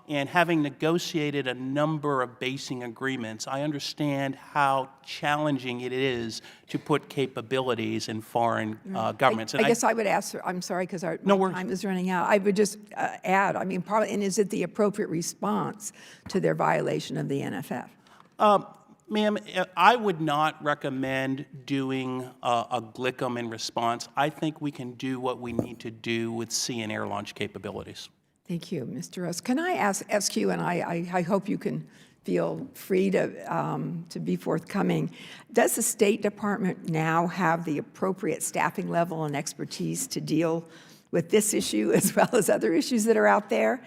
Speaker 2: And having negotiated a number of basing agreements, I understand how challenging it is to put capabilities in foreign governments.
Speaker 9: I guess I would ask, I'm sorry, because my time is running out. I would just add, I mean, and is it the appropriate response to their violation of the NFF?
Speaker 2: Ma'am, I would not recommend doing a GLICM in response. I think we can do what we need to do with sea and air launch capabilities.
Speaker 9: Thank you, Mr. Rose. Can I ask you, and I hope you can feel free to be forthcoming, does the State Department now have the appropriate staffing level and expertise to deal with this issue as well as other issues that are out there,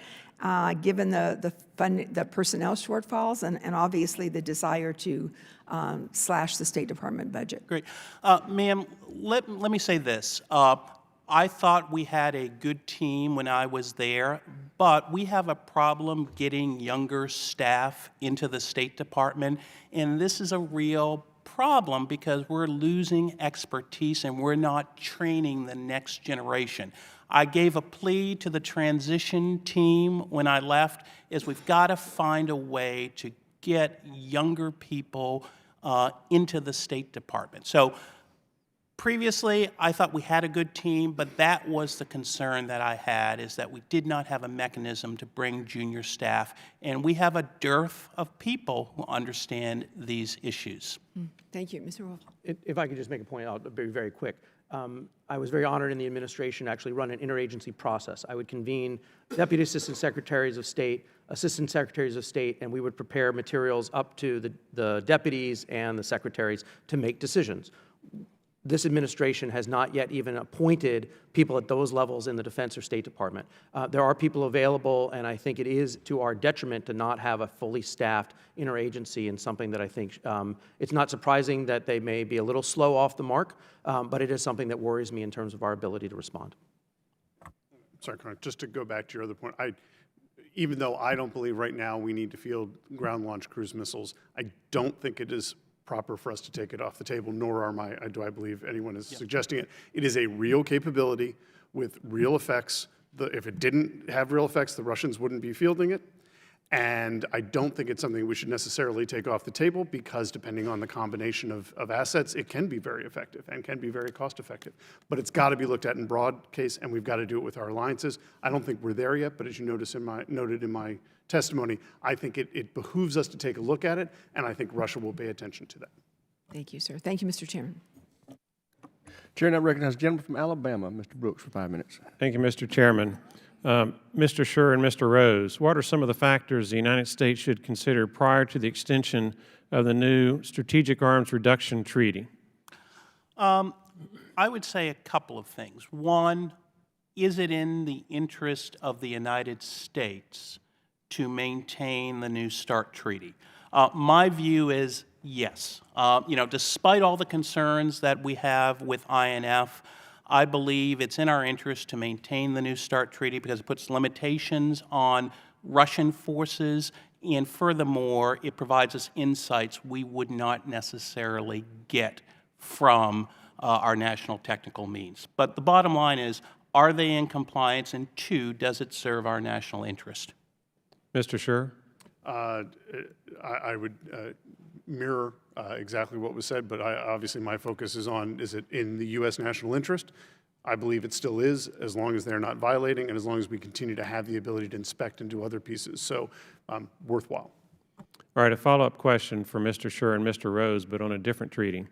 Speaker 9: given the personnel shortfalls and obviously the desire to slash the State Department budget?
Speaker 2: Great. Ma'am, let me say this. I thought we had a good team when I was there, but we have a problem getting younger staff into the State Department, and this is a real problem because we're losing expertise and we're not training the next generation. I gave a plea to the transition team when I left, is we've got to find a way to get younger people into the State Department. So previously, I thought we had a good team, but that was the concern that I had, is that we did not have a mechanism to bring junior staff, and we have a dearth of people who understand these issues.
Speaker 9: Thank you. Mr. Wolf.
Speaker 4: If I could just make a point, I'll be very quick. I was very honored in the administration to actually run an interagency process. I would convene Deputy Assistant Secretaries of State, Assistant Secretaries of State, and we would prepare materials up to the deputies and the secretaries to make decisions. This administration has not yet even appointed people at those levels in the Defense or State Department. There are people available, and I think it is to our detriment to not have a fully staffed interagency, and something that I think it's not surprising that they may be a little slow off the mark, but it is something that worries me in terms of our ability to respond.
Speaker 3: Sorry, Colonel, just to go back to your other point, even though I don't believe right now we need to field ground launch cruise missiles, I don't think it is proper for us to take it off the table, nor do I believe anyone is suggesting it. It is a real capability with real effects. If it didn't have real effects, the Russians wouldn't be fielding it. And I don't think it's something we should necessarily take off the table, because depending on the combination of assets, it can be very effective and can be very cost effective. But it's got to be looked at in broad case, and we've got to do it with our alliances. I don't think we're there yet, but as you noted in my testimony, I think it behooves us to take a look at it, and I think Russia will pay attention to that.
Speaker 9: Thank you, sir. Thank you, Mr. Chairman.
Speaker 1: Chair, now recognize the gentleman from Alabama, Mr. Brooks, for 5 minutes.
Speaker 10: Thank you, Mr. Chairman. Mr. Scher and Mr. Rose, what are some of the factors the United States should consider prior to the extension of the new Strategic Arms Reduction Treaty?
Speaker 2: I would say a couple of things. One, is it in the interest of the United States to maintain the New START Treaty? My view is yes. Despite all the concerns that we have with INF, I believe it's in our interest to maintain the New START Treaty because it puts limitations on Russian forces, and furthermore, it provides us insights we would not necessarily get from our national technical means. But the bottom line is, are they in compliance? And two, does it serve our national interest?
Speaker 10: Mr. Scher?
Speaker 3: I would mirror exactly what was said, but obviously my focus is on, is it in the U.S. national interest? I believe it still is, as long as they're not violating and as long as we continue to have the ability to inspect and do other pieces. So worthwhile.
Speaker 10: All right, a follow-up question for Mr. Scher and Mr. Rose, but on a different treaty.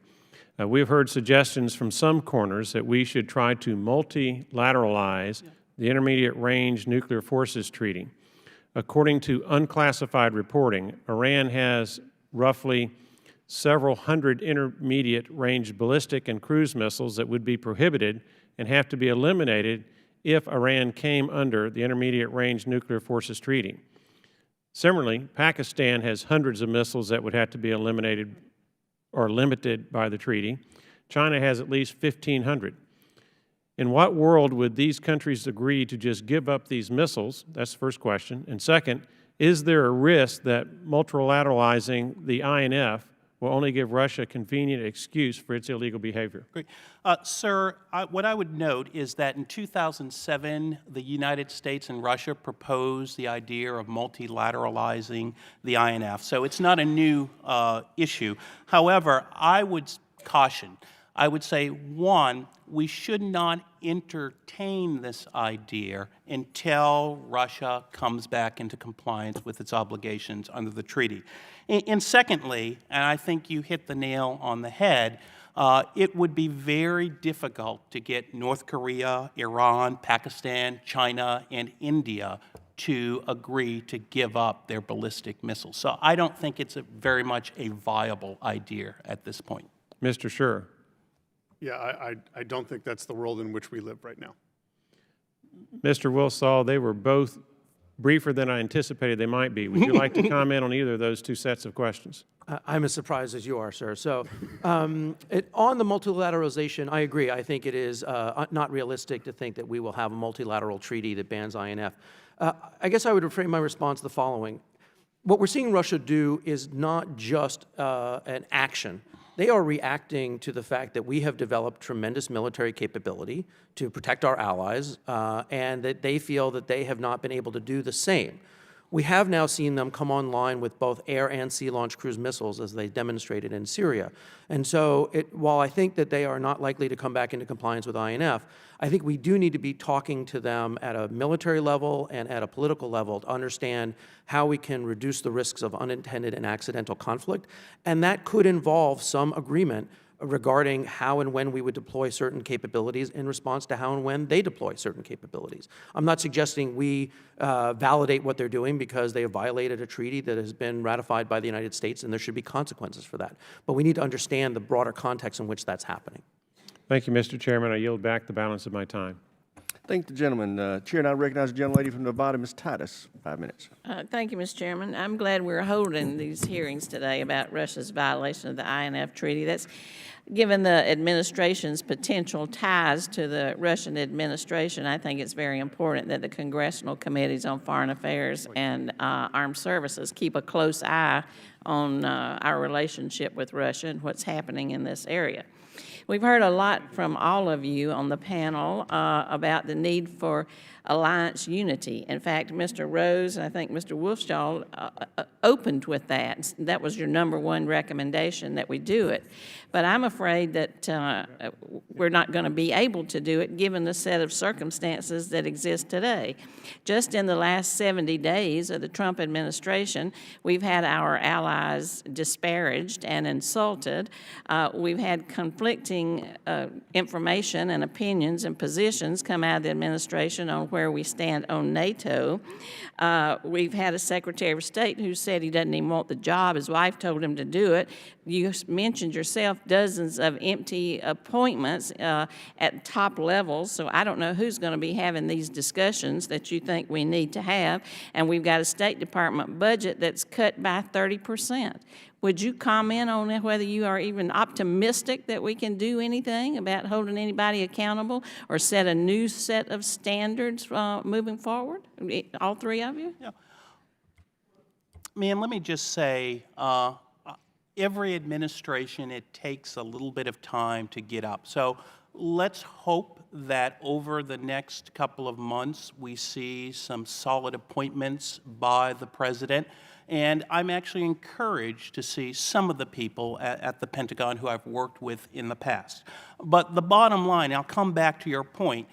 Speaker 10: We have heard suggestions from some corners that we should try to multilateralize the Intermediate Range Nuclear Forces Treaty. According to unclassified reporting, Iran has roughly several hundred intermediate-range ballistic and cruise missiles that would be prohibited and have to be eliminated if Iran came under the Intermediate-Range Nuclear Forces Treaty. Similarly, Pakistan has hundreds of missiles that would have to be eliminated or limited by the treaty. China has at least 1,500. In what world would these countries agree to just give up these missiles? That's the first question. And second, is there a risk that multilateralizing the INF will only give Russia a convenient excuse for its illegal behavior?
Speaker 2: Great. Sir, what I would note is that in 2007, the United States and Russia proposed the idea of multilateralizing the INF. So it's not a new issue. However, I would caution. I would say, one, we should not entertain this idea until Russia comes back into compliance with its obligations under the treaty. And secondly, and I think you hit the nail on the head, it would be very difficult to get North Korea, Iran, Pakistan, China, and India to agree to give up their ballistic missiles. So I don't think it's very much a viable idea at this point.
Speaker 10: Mr. Scher.
Speaker 3: Yeah, I don't think that's the world in which we live right now.
Speaker 10: Mr. Wilsall, they were both briefer than I anticipated they might be. Would you like to comment on either of those two sets of questions?
Speaker 4: I'm as surprised as you are, sir. So on the multilateralization, I agree. I think it is not realistic to think that we will have a multilateral treaty that bans INF. I guess I would frame my response the following. What we're seeing Russia do is not just an action. They are reacting to the fact that we have developed tremendous military capability to protect our allies, and that they feel that they have not been able to do the same. We have now seen them come online with both air and sea-launched cruise missiles, as they demonstrated in Syria. And so while I think that they are not likely to come back into compliance with INF, I think we do need to be talking to them at a military level and at a political level to understand how we can reduce the risks of unintended and accidental conflict. And that could involve some agreement regarding how and when we would deploy certain capabilities in response to how and when they deploy certain capabilities. I'm not suggesting we validate what they're doing because they have violated a treaty that has been ratified by the United States, and there should be consequences for that. But we need to understand the broader context in which that's happening.
Speaker 10: Thank you, Mr. Chairman. I yield back the balance of my time.
Speaker 1: Thank the gentleman. Chair, and I recognize the gentlelady from Nevada, Ms. Titus, 5 minutes.
Speaker 11: Thank you, Mr. Chairman. I'm glad we're holding these hearings today about Russia's violation of the INF Treaty. That's given the administration's potential ties to the Russian administration. I think it's very important that the congressional committees on foreign affairs and armed services keep a close eye on our relationship with Russia and what's happening in this area. We've heard a lot from all of you on the panel about the need for alliance unity. In fact, Mr. Rose and I think Mr. Wolfshall opened with that. That was your #1 recommendation, that we do it. But I'm afraid that we're not going to be able to do it given the set of circumstances that exist today. Just in the last 70 days of the Trump administration, we've had our allies disparaged and insulted. We've had conflicting information and opinions and positions come out of the administration on where we stand on NATO. We've had a Secretary of State who said he doesn't even want the job. His wife told him to do it. You mentioned yourself dozens of empty appointments at top levels, so I don't know who's going to be having these discussions that you think we need to have. And we've got a State Department budget that's cut by 30%. Would you comment on whether you are even optimistic that we can do anything about holding anybody accountable or set a new set of standards moving forward, all three of you?
Speaker 2: Yeah. Man, let me just say, every administration, it takes a little bit of time to get up. So let's hope that over the next couple of months, we see some solid appointments by the president. And I'm actually encouraged to see some of the people at the Pentagon who I've worked with in the past. But the bottom line, I'll come back to your point,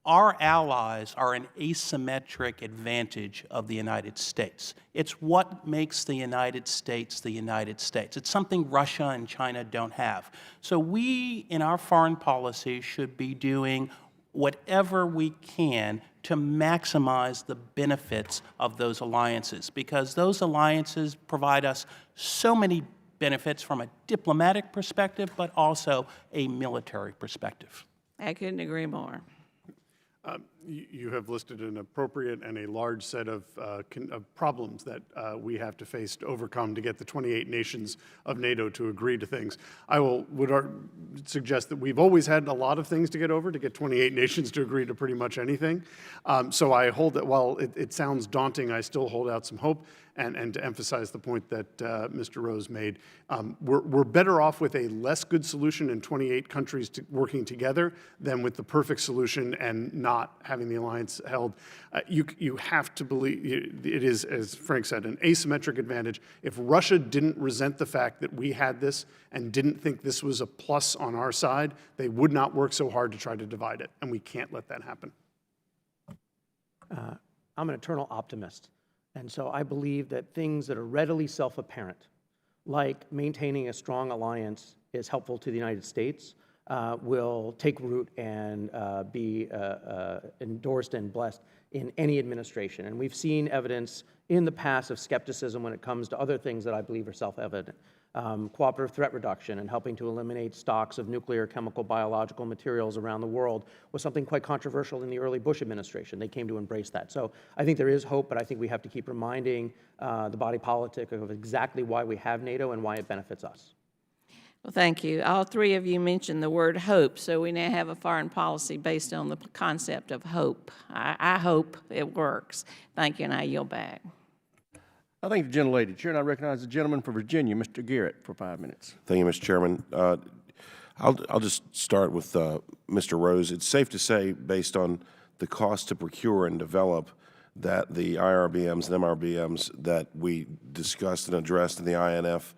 Speaker 2: our allies are an asymmetric advantage of the United States. It's what makes the United States the United States. It's something Russia and China don't have. So we, in our foreign policy, should be doing whatever we can to maximize the benefits of those alliances, because those alliances provide us so many benefits from a diplomatic perspective, but also a military perspective.
Speaker 11: I couldn't agree more.
Speaker 3: You have listed an appropriate and a large set of problems that we have to face to overcome to get the 28 nations of NATO to agree to things. I would suggest that we've always had a lot of things to get over to get 28 nations to agree to pretty much anything. So I hold that while it sounds daunting, I still hold out some hope. And to emphasize the point that Mr. Rose made, we're better off with a less good solution in 28 countries working together than with the perfect solution and not having the alliance held. You have to believe it is, as Frank said, an asymmetric advantage. If Russia didn't resent the fact that we had this and didn't think this was a plus on our side, they would not work so hard to try to divide it, and we can't let that happen.
Speaker 4: I'm an eternal optimist. And so I believe that things that are readily self-apparent, like maintaining a strong alliance is helpful to the United States, will take root and be endorsed and blessed in any administration. And we've seen evidence in the past of skepticism when it comes to other things that I believe are self-evident. Cooperative threat reduction and helping to eliminate stocks of nuclear, chemical, biological materials around the world was something quite controversial in the early Bush administration. They came to embrace that. So I think there is hope, but I think we have to keep reminding the body politic of exactly why we have NATO and why it benefits us.
Speaker 11: Well, thank you. All three of you mentioned the word hope, so we now have a foreign policy based on the concept of hope. I hope it works. Thank you, and I yield back.
Speaker 1: I thank the gentlelady. Chair, and I recognize the gentleman from Virginia, Mr. Garrett, for 5 minutes.
Speaker 12: Thank you, Mr. Chairman. I'll just start with Mr. Rose. It's safe to say, based on the cost to procure and develop, that the IRBMs and MRBMs that we discussed and addressed in the INF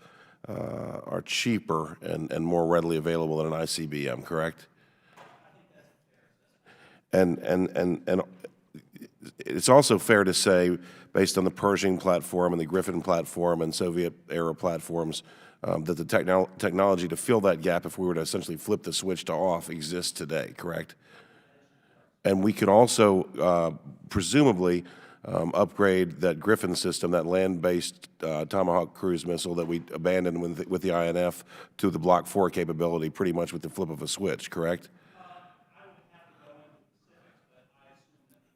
Speaker 12: are cheaper and more readily available than an ICBM, correct? And it's also fair to say, based on the Pershing platform and the Griffin platform and Soviet-era platforms, that the technology to fill that gap, if we were to essentially flip the switch to off, exists today, correct? And we could also, presumably, upgrade that Griffin system, that land-based Tomahawk cruise missile that we abandoned with the INF, to the Block 4 capability pretty much with the flip of a switch, correct?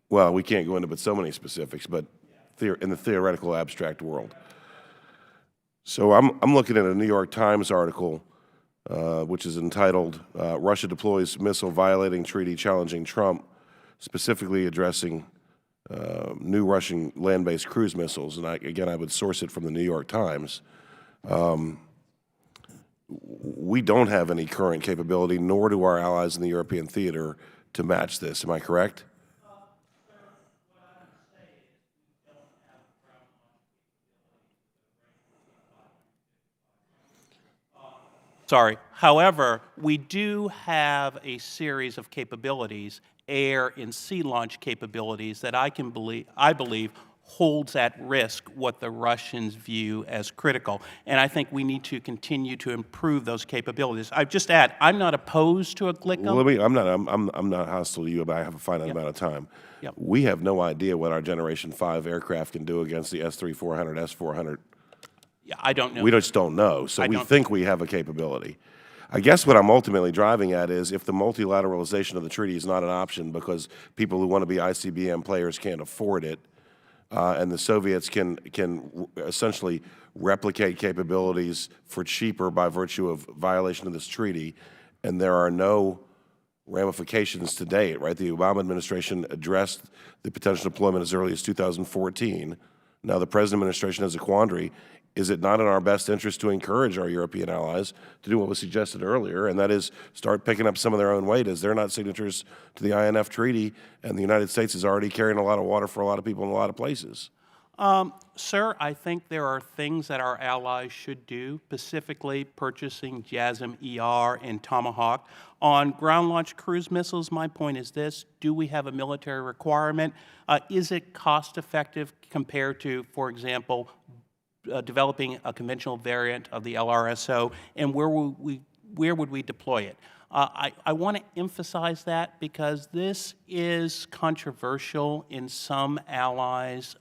Speaker 12: Well, we can't go into but so many specifics, but in the theoretical abstract world. So I'm looking at a New York Times article which is entitled, Russia Deploys Missile Violating Treaty Challenging Trump, specifically addressing new Russian land-based cruise missiles. And again, I would source it from the New York Times. We don't have any current capability, nor do our allies in the European theater, to match this. Am I correct?
Speaker 2: Sorry. However, we do have a series of capabilities, air and sea launch capabilities, that I believe holds at risk what the Russians view as critical. And I think we need to continue to improve those capabilities. I just add, I'm not opposed to a GLICM.
Speaker 12: Well, I'm not hostile to you, but I have a finite amount of time.
Speaker 2: Yep.
Speaker 12: We have no idea what our Generation 5 aircraft can do against the S-3400, S-400.
Speaker 2: Yeah, I don't know.
Speaker 12: We just don't know, so we think we have a capability. I guess what I'm ultimately driving at is, if the multilateralization of the treaty is not an option because people who want to be ICBM players can't afford it, and the Soviets can essentially replicate capabilities for cheaper by virtue of violation of this treaty, and there are no ramifications to date, right? The Obama administration addressed the potential deployment as early as 2014. Now the present administration has a quandary. Is it not in our best interest to encourage our European allies to do what was suggested earlier, and that is start picking up some of their own weight, as they're not signatories to the INF treaty, and the United States is already carrying a lot of water for a lot of people in a lot of places?
Speaker 2: Sir, I think there are things that our allies should do, specifically purchasing JASSM-ER and Tomahawk. On ground-launched cruise missiles, my point is this: do we have a military requirement? Is it cost-effective compared to, for example, developing a conventional variant of the LRSO, and where would we deploy it? I want to emphasize that because this is controversial in some allies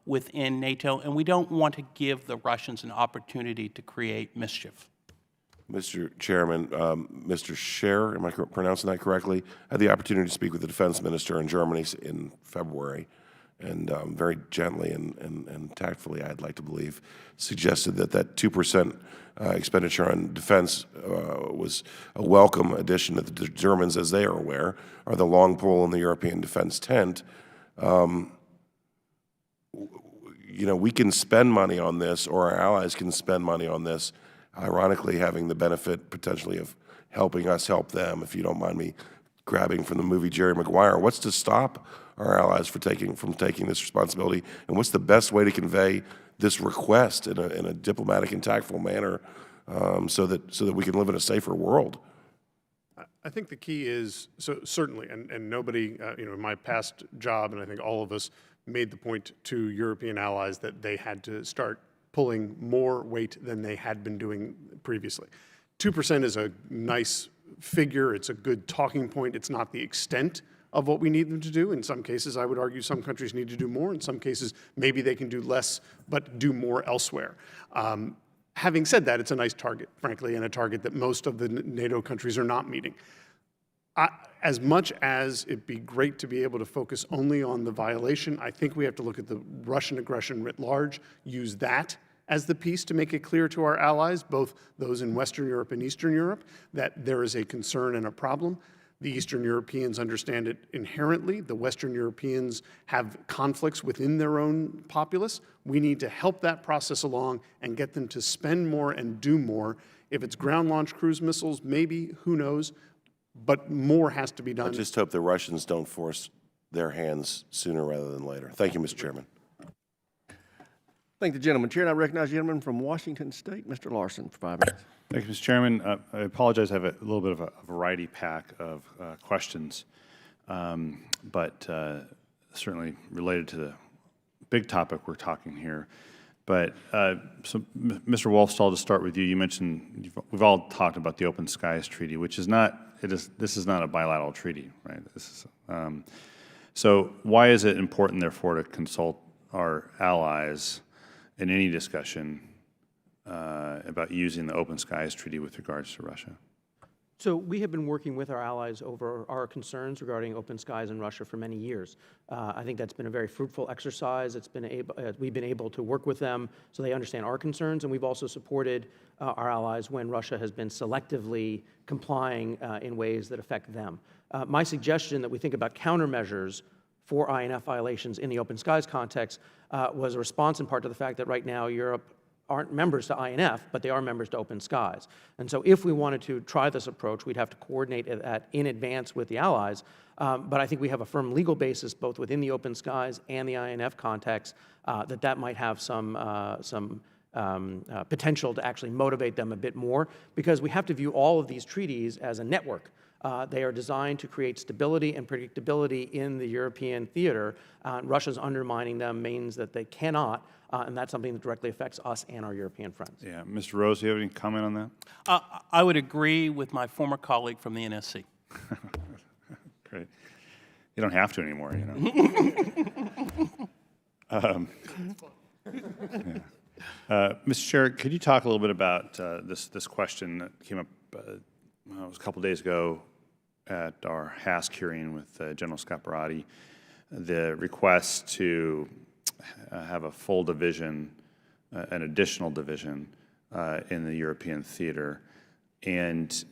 Speaker 2: within NATO, and we don't want to give the Russians an opportunity to create mischief.
Speaker 12: Mr. Chairman, Mr. Scher, am I pronouncing that correctly? Had the opportunity to speak with the defense minister in Germany in February, and very gently and tactfully, I'd like to believe, suggested that 2% expenditure on defense was a welcome addition, that the Germans, as they are aware, are the long pole in the European defense tent. You know, we can spend money on this, or our allies can spend money on this, ironically having the benefit potentially of helping us help them, if you don't mind me grabbing from the movie Jerry Maguire. What's to stop our allies from taking this responsibility, and what's the best way to convey this request in a diplomatic and tactful manner so that we can live in a safer world?
Speaker 3: I think the key is, certainly, and nobody, you know, in my past job, and I think all of us made the point to European allies that they had to start pulling more weight than they had been doing previously. 2% is a nice figure. It's a good talking point. It's not the extent of what we need them to do. In some cases, I would argue some countries need to do more. In some cases, maybe they can do less, but do more elsewhere. Having said that, it's a nice target, frankly, and a target that most of the NATO countries are not meeting. As much as it'd be great to be able to focus only on the violation, I think we have to look at the Russian aggression writ large, use that as the piece to make it clear to our allies, both those in Western Europe and Eastern Europe, that there is a concern and a problem. The Eastern Europeans understand it inherently. The Western Europeans have conflicts within their own populace. We need to help that process along and get them to spend more and do more. If it's ground-launched cruise missiles, maybe, who knows, but more has to be done.
Speaker 12: I just hope the Russians don't force their hands sooner rather than later. Thank you, Mr. Chairman.
Speaker 1: Thank the gentleman. Chair, and I recognize the gentleman from Washington State, Mr. Larson, for 5 minutes.
Speaker 13: Thank you, Mr. Chairman. I apologize. I have a little bit of a variety pack of questions, but certainly related to the big topic we're talking here. But so, Mr. Wolfstall, to start with you, you mentioned we've all talked about the Open Skies Treaty, which is not. This is not a bilateral treaty, right? This is, so why is it important, therefore, to consult our allies in any discussion about using the Open Skies Treaty with regards to Russia?
Speaker 4: So we have been working with our allies over our concerns regarding open skies in Russia for many years. I think that's been a very fruitful exercise. We've been able to work with them so they understand our concerns, and we've also supported our allies when Russia has been selectively complying in ways that affect them. My suggestion that we think about countermeasures for INF violations in the open skies context was a response in part to the fact that right now Europe aren't members to INF, but they are members to Open Skies. And so if we wanted to try this approach, we'd have to coordinate that in advance with the allies. But I think we have a firm legal basis, both within the Open Skies and the INF context, that might have some potential to actually motivate them a bit more, because we have to view all of these treaties as a network. They are designed to create stability and predictability in the European theater. Russia's undermining them means that they cannot, and that's something that directly affects us and our European friends.
Speaker 13: Yeah, Mr. Rose, do you have any comment on that?
Speaker 2: I would agree with my former colleague from the NSC.
Speaker 13: Great. You don't have to anymore, you know. Mr. Chair, could you talk a little bit about this question that came up it was a couple days ago at our HASC hearing with General Scaparrotti, the request to have a full division, an additional division in the European theater, and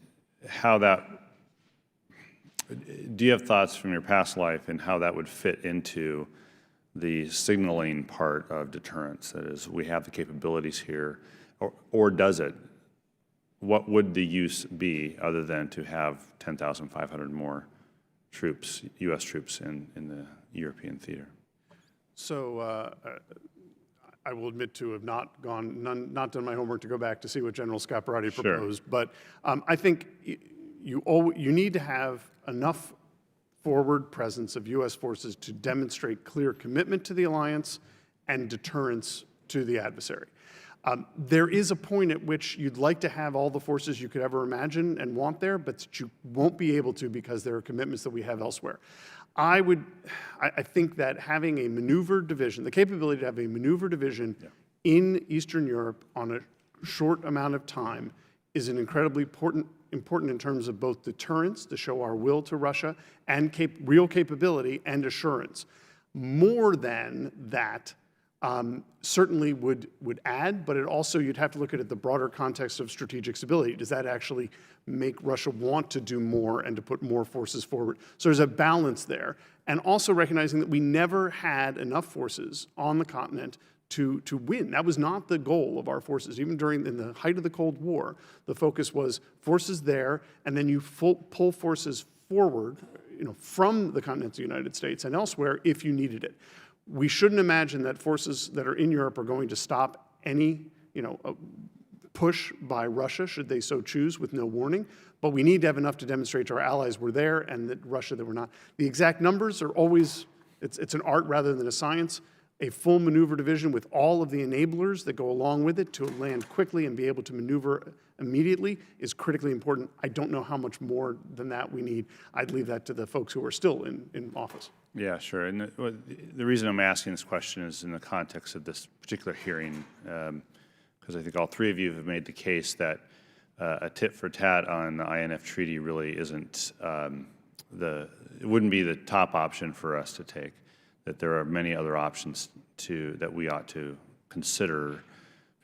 Speaker 13: how that, do you have thoughts from your past life and how that would fit into the signaling part of deterrence? That is, we have the capabilities here, or does it? What would the use be other than to have 10,500 more troops, U.S. troops in the European theater?
Speaker 3: So I will admit to have not done my homework to go back to see what General Scaparrotti proposed. Sure. But I think you need to have enough forward presence of U.S. forces to demonstrate clear commitment to the alliance and deterrence to the adversary. There is a point at which you'd like to have all the forces you could ever imagine and want there, but you won't be able to because there are commitments that we have elsewhere. I think that having a maneuver division, the capability to have a maneuver division in Eastern Europe on a short amount of time is an incredibly important in terms of both deterrence, to show our will to Russia, and real capability and assurance. More than that, certainly would add, but it also, you'd have to look at it the broader context of strategic stability. Does that actually make Russia want to do more and to put more forces forward? So there's a balance there. And also recognizing that we never had enough forces on the continent to win. That was not the goal of our forces. Even in the height of the Cold War, the focus was forces there, and then you pull forces forward, from the continental United States and elsewhere if you needed it. We shouldn't imagine that forces that are in Europe are going to stop any, push by Russia, should they so choose, with no warning. But we need to have enough to demonstrate to our allies we're there and that Russia that we're not. The exact numbers are always, it's an art rather than a science. A full maneuver division with all of the enablers that go along with it to land quickly and be able to maneuver immediately is critically important. I don't know how much more than that we need. I'd leave that to the folks who are still in office.
Speaker 13: Yeah, sure. And the reason I'm asking this question is in the context of this particular hearing, because I think all three of you have made the case that a tit for tat on the INF Treaty really isn't it wouldn't be the top option for us to take. That there are many other options that we ought to consider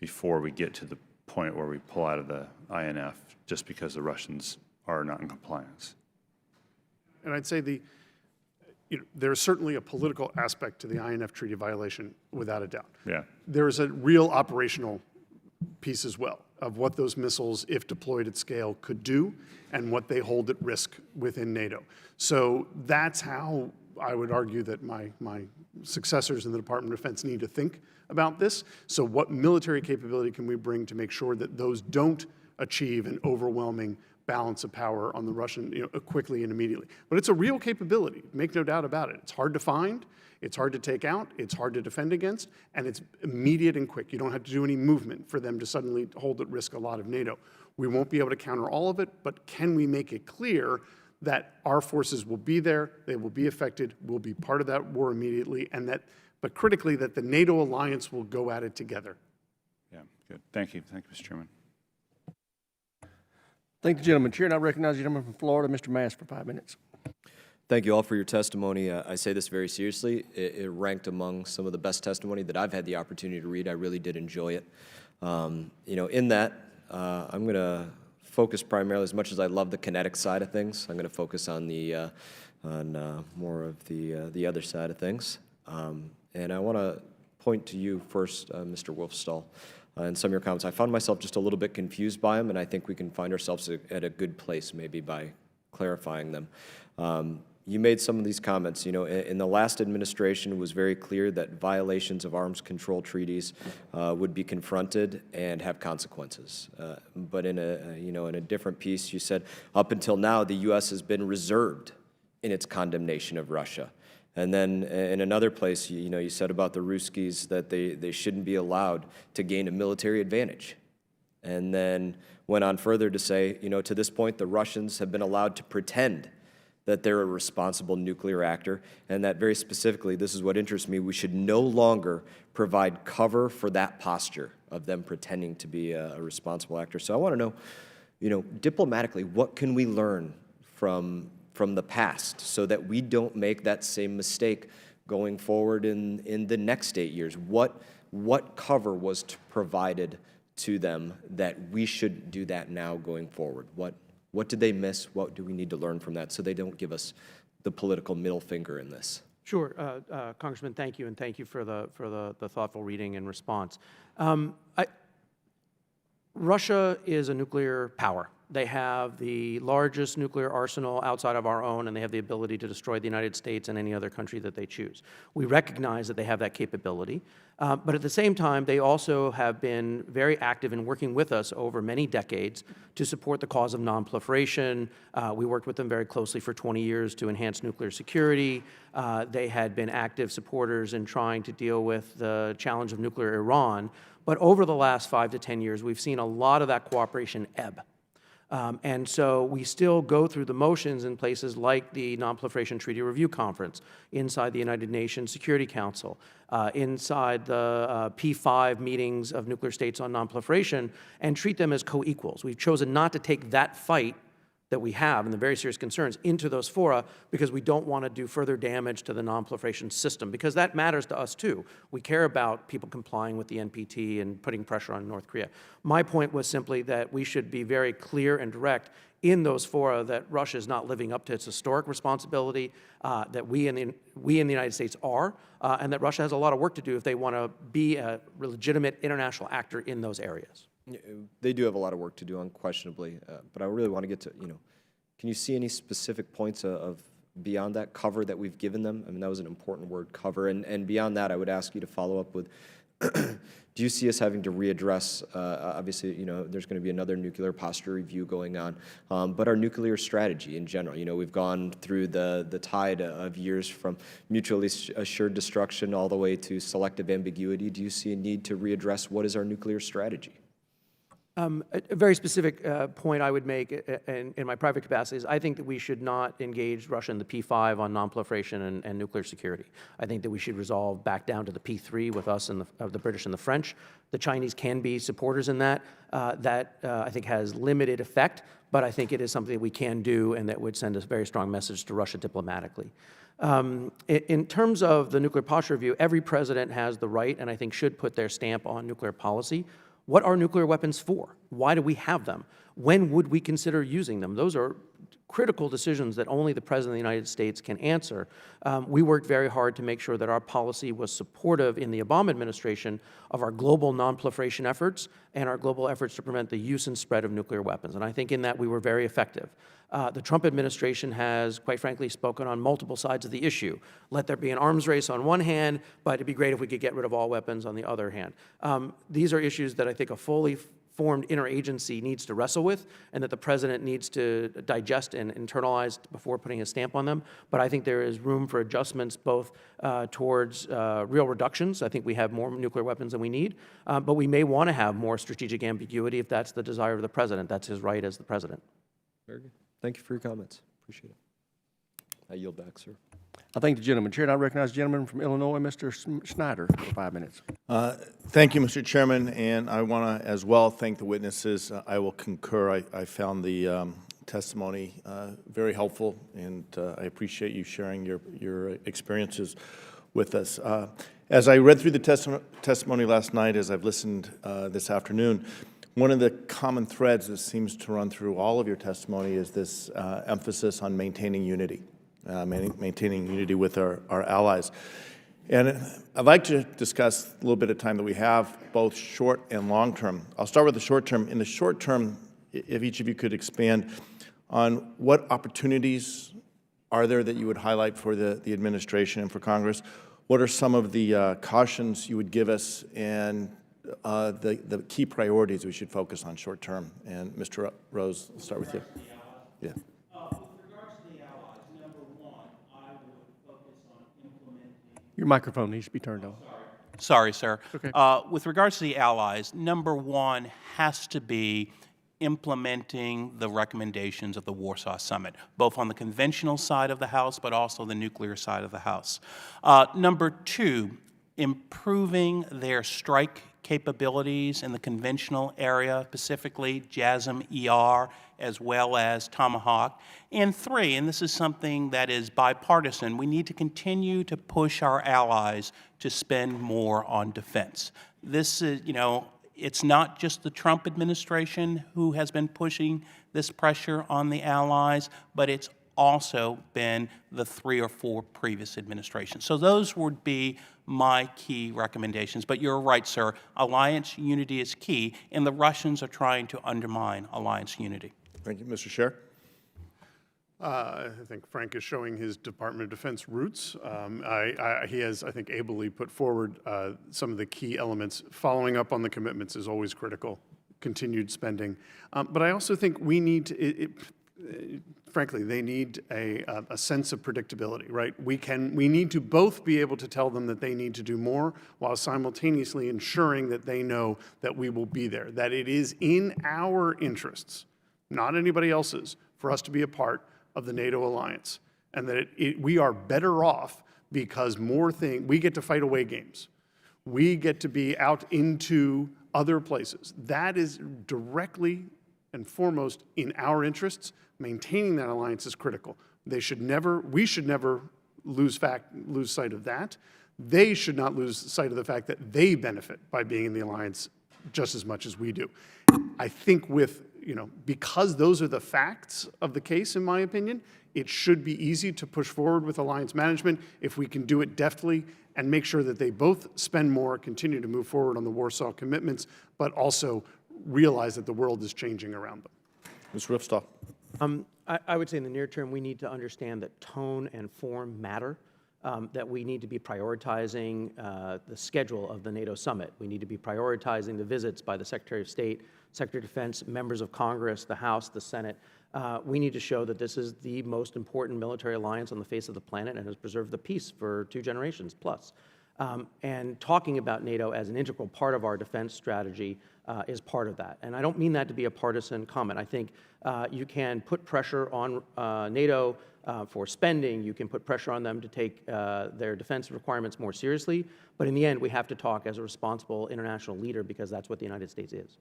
Speaker 13: before we get to the point where we pull out of the INF just because the Russians are not in compliance.
Speaker 3: And I'd say there's certainly a political aspect to the INF Treaty violation, without a doubt.
Speaker 13: Yeah.
Speaker 3: There is a real operational piece as well of what those missiles, if deployed at scale, could do and what they hold at risk within NATO. So that's how I would argue that my successors in the Department of Defense need to think about this. So what military capability can we bring to make sure that those don't achieve an overwhelming balance of power on the Russian quickly and immediately? But it's a real capability, make no doubt about it. It's hard to find, it's hard to take out, it's hard to defend against, and it's immediate and quick. You don't have to do any movement for them to suddenly hold at risk a lot of NATO. We won't be able to counter all of it, but can we make it clear that our forces will be there, they will be affected, will be part of that war immediately, and but critically, that the NATO alliance will go at it together.
Speaker 13: Yeah, good. Thank you. Thank you, Mr. Chairman.
Speaker 1: Thank the gentleman. Chair, and I recognize the gentleman from Florida, Mr. Mass, for 5 minutes.
Speaker 14: Thank you all for your testimony. I say this very seriously. It ranked among some of the best testimony that I've had the opportunity to read. I really did enjoy it. In that, I'm going to focus primarily, as much as I love the kinetic side of things, I'm going to focus on more of the other side of things. And I want to point to you first, Mr. Wolfstall, and some of your comments. I found myself just a little bit confused by them, and I think we can find ourselves at a good place maybe by clarifying them. You made some of these comments. In the last administration, it was very clear that violations of arms control treaties would be confronted and have consequences. But in a different piece, you said, up until now, the U.S. has been reserved in its condemnation of Russia. And then in another place, you said about the Ruskies that they shouldn't be allowed to gain a military advantage. And then went on further to say, to this point, the Russians have been allowed to pretend that they're a responsible nuclear actor, and that very specifically, this is what interests me, we should no longer provide cover for that posture of them pretending to be a responsible actor. So I want to know, diplomatically, what can we learn from the past so that we don't make that same mistake going forward in the next 8 years? What cover was provided to them that we should do that now going forward? What did they miss? What do we need to learn from that so they don't give us the political middle finger in this?
Speaker 4: Sure, Congressman, thank you, and thank you for the thoughtful reading and response. Russia is a nuclear power. They have the largest nuclear arsenal outside of our own, and they have the ability to destroy the United States and any other country that they choose. We recognize that they have that capability, but at the same time, they also have been very active in working with us over many decades to support the cause of nonproliferation. We worked with them very closely for 20 years to enhance nuclear security. They had been active supporters in trying to deal with the challenge of nuclear Iran. But over the last 5 to 10 years, we've seen a lot of that cooperation ebb. And so we still go through the motions in places like the Nonproliferation Treaty Review Conference, inside the United Nations Security Council, inside the P5 meetings of nuclear states on nonproliferation, and treat them as co-equals. We've chosen not to take that fight that we have and the very serious concerns into those fora because we don't want to do further damage to the nonproliferation system, because that matters to us too. We care about people complying with the NPT and putting pressure on North Korea. My point was simply that we should be very clear and direct in those fora that Russia is not living up to its historic responsibility, that we in the United States are, and that Russia has a lot of work to do if they want to be a legitimate international actor in those areas.
Speaker 14: They do have a lot of work to do, unquestionably, but I really want to get to, can you see any specific points of beyond that cover that we've given them? I mean, that was an important word, cover, and beyond that, I would ask you to follow up with, do you see us having to readdress, obviously, there's going to be another nuclear posture review going on, but our nuclear strategy in general. We've gone through the tide of years from mutually assured destruction all the way to selective ambiguity. Do you see a need to readdress what is our nuclear strategy?
Speaker 4: A very specific point I would make in my private capacity is I think that we should not engage Russia in the P5 on nonproliferation and nuclear security. I think that we should resolve back down to the P3 with us and the British and the French. The Chinese can be supporters in that. That I think has limited effect, but I think it is something that we can do and that would send a very strong message to Russia diplomatically. In terms of the nuclear posture review, every president has the right and I think should put their stamp on nuclear policy. What are nuclear weapons for? Why do we have them? When would we consider using them? Those are critical decisions that only the President of the United States can answer. We worked very hard to make sure that our policy was supportive in the Obama administration of our global nonproliferation efforts and our global efforts to prevent the use and spread of nuclear weapons. And I think in that we were very effective. The Trump administration has, quite frankly, spoken on multiple sides of the issue. Let there be an arms race on one hand, but it'd be great if we could get rid of all weapons on the other hand. These are issues that I think a fully formed interagency needs to wrestle with and that the president needs to digest and internalize before putting a stamp on them. But I think there is room for adjustments both towards real reductions. I think we have more nuclear weapons than we need, but we may want to have more strategic ambiguity if that's the desire of the president. That's his right as the president.
Speaker 14: Very good. Thank you for your comments. Appreciate it. I yield back, sir.
Speaker 1: I thank the gentleman. Chair, and I recognize the gentleman from Illinois, Mr. Schneider, for 5 minutes.
Speaker 15: Thank you, Mr. Chairman, and I want to as well thank the witnesses. I will concur. I found the testimony very helpful, and I appreciate you sharing your experiences with us. As I read through the testimony last night, as I've listened this afternoon, one of the common threads that seems to run through all of your testimony is this emphasis on maintaining unity. Maintaining unity with our allies. And I'd like to discuss a little bit of time that we have, both short and long term. I'll start with the short term. In the short term, if each of you could expand on what opportunities are there that you would highlight for the administration and for Congress? What are some of the cautions you would give us and the key priorities we should focus on short term? And Mr. Rose, I'll start with you. Yeah.
Speaker 1: Your microphone needs to be turned on.
Speaker 2: Sorry, sir.
Speaker 1: Okay.
Speaker 2: With regards to the allies, number one has to be implementing the recommendations of the Warsaw Summit, both on the conventional side of the House, but also the nuclear side of the House. Number two, improving their strike capabilities in the conventional area, specifically JASSM-ER, as well as Tomahawk. And three, and this is something that is bipartisan, we need to continue to push our allies to spend more on defense. This is, it's not just the Trump administration who has been pushing this pressure on the allies, but it's also been the 3 or 4 previous administrations. So those would be my key recommendations. But you're right, sir. Alliance unity is key, and the Russians are trying to undermine alliance unity.
Speaker 15: Thank you. Mr. Scher?
Speaker 3: I think Frank is showing his Department of Defense roots. He has, I think, ably put forward some of the key elements. Following up on the commitments is always critical, continued spending. But I also think we need to, frankly, they need a sense of predictability, right? We need to both be able to tell them that they need to do more while simultaneously ensuring that they know that we will be there, that it is in our interests not anybody else's, for us to be a part of the NATO alliance. And that we are better off because we get to fight away games. We get to be out into other places. That is directly and foremost in our interests. Maintaining that alliance is critical. We should never lose sight of that. They should not lose sight of the fact that they benefit by being in the alliance just as much as we do. I think because those are the facts of the case, in my opinion, it should be easy to push forward with alliance management if we can do it deftly and make sure that they both spend more, continue to move forward on the Warsaw commitments, but also realize that the world is changing around them.
Speaker 15: Ms. Ripstahl.
Speaker 4: I would say in the near term, we need to understand that tone and form matter, that we need to be prioritizing the schedule of the NATO summit. We need to be prioritizing the visits by the Secretary of State, Secretary of Defense, members of Congress, the House, the Senate. We need to show that this is the most important military alliance on the face of the planet and has preserved the peace for 2 generations plus. And talking about NATO as an integral part of our defense strategy is part of that. And I don't mean that to be a partisan comment. I think you can put pressure on NATO for spending. You can put pressure on them to take their defense requirements more seriously. But in the end, we have to talk as a responsible international leader because that's what the United States is.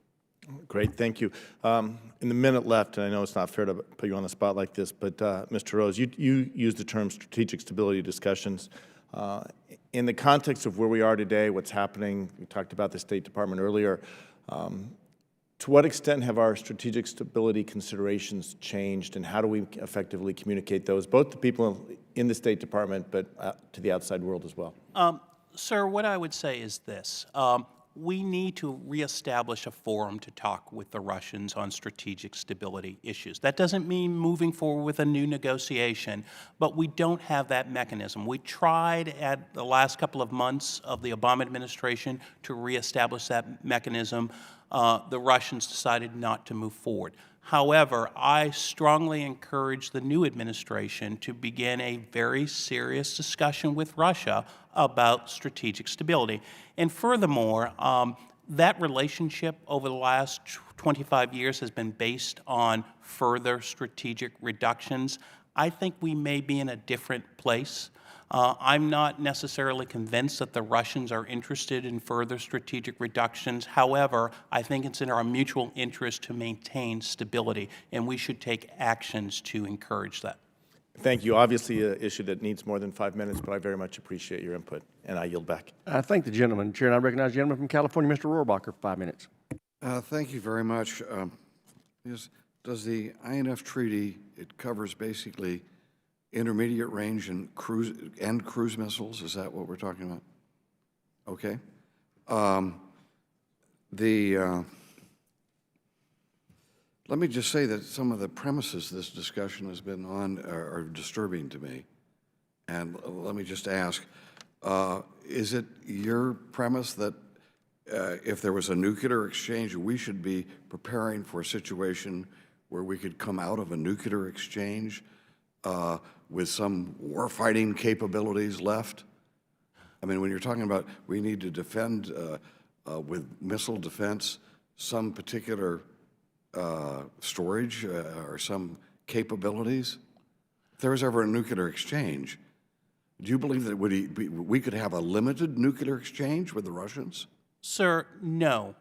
Speaker 15: Great, thank you. In the minute left, and I know it's not fair to put you on the spot like this, but Mr. Rose, you used the term strategic stability discussions. In the context of where we are today, what's happening, we talked about the State Department earlier, to what extent have our strategic stability considerations changed, and how do we effectively communicate those, both to people in the State Department, but to the outside world as well?
Speaker 2: Sir, what I would say is this. We need to reestablish a forum to talk with the Russians on strategic stability issues. That doesn't mean moving forward with a new negotiation, but we don't have that mechanism. We tried at the last couple of months of the Obama administration to reestablish that mechanism. The Russians decided not to move forward. However, I strongly encourage the new administration to begin a very serious discussion with Russia about strategic stability. And furthermore, that relationship over the last 25 years has been based on further strategic reductions. I think we may be in a different place. I'm not necessarily convinced that the Russians are interested in further strategic reductions. However, I think it's in our mutual interest to maintain stability, and we should take actions to encourage that.
Speaker 15: Thank you. Obviously, an issue that needs more than 5 minutes, but I very much appreciate your input, and I yield back.
Speaker 1: I thank the gentleman. Chair, and I recognize the gentleman from California, Mr. Rohrabacher, for 5 minutes.
Speaker 16: Thank you very much. Does the INF Treaty, it covers basically intermediate range and cruise missiles? Is that what we're talking about? Okay. Let me just say that some of the premises this discussion has been on are disturbing to me. And let me just ask, is it your premise that if there was a nuclear exchange, we should be preparing for a situation where we could come out of a nuclear exchange with some warfighting capabilities left? I mean, when you're talking about we need to defend with missile defense some particular storage or some capabilities, if there was ever a nuclear exchange, do you believe that we could have a limited nuclear exchange with the Russians?
Speaker 2: Sir, no.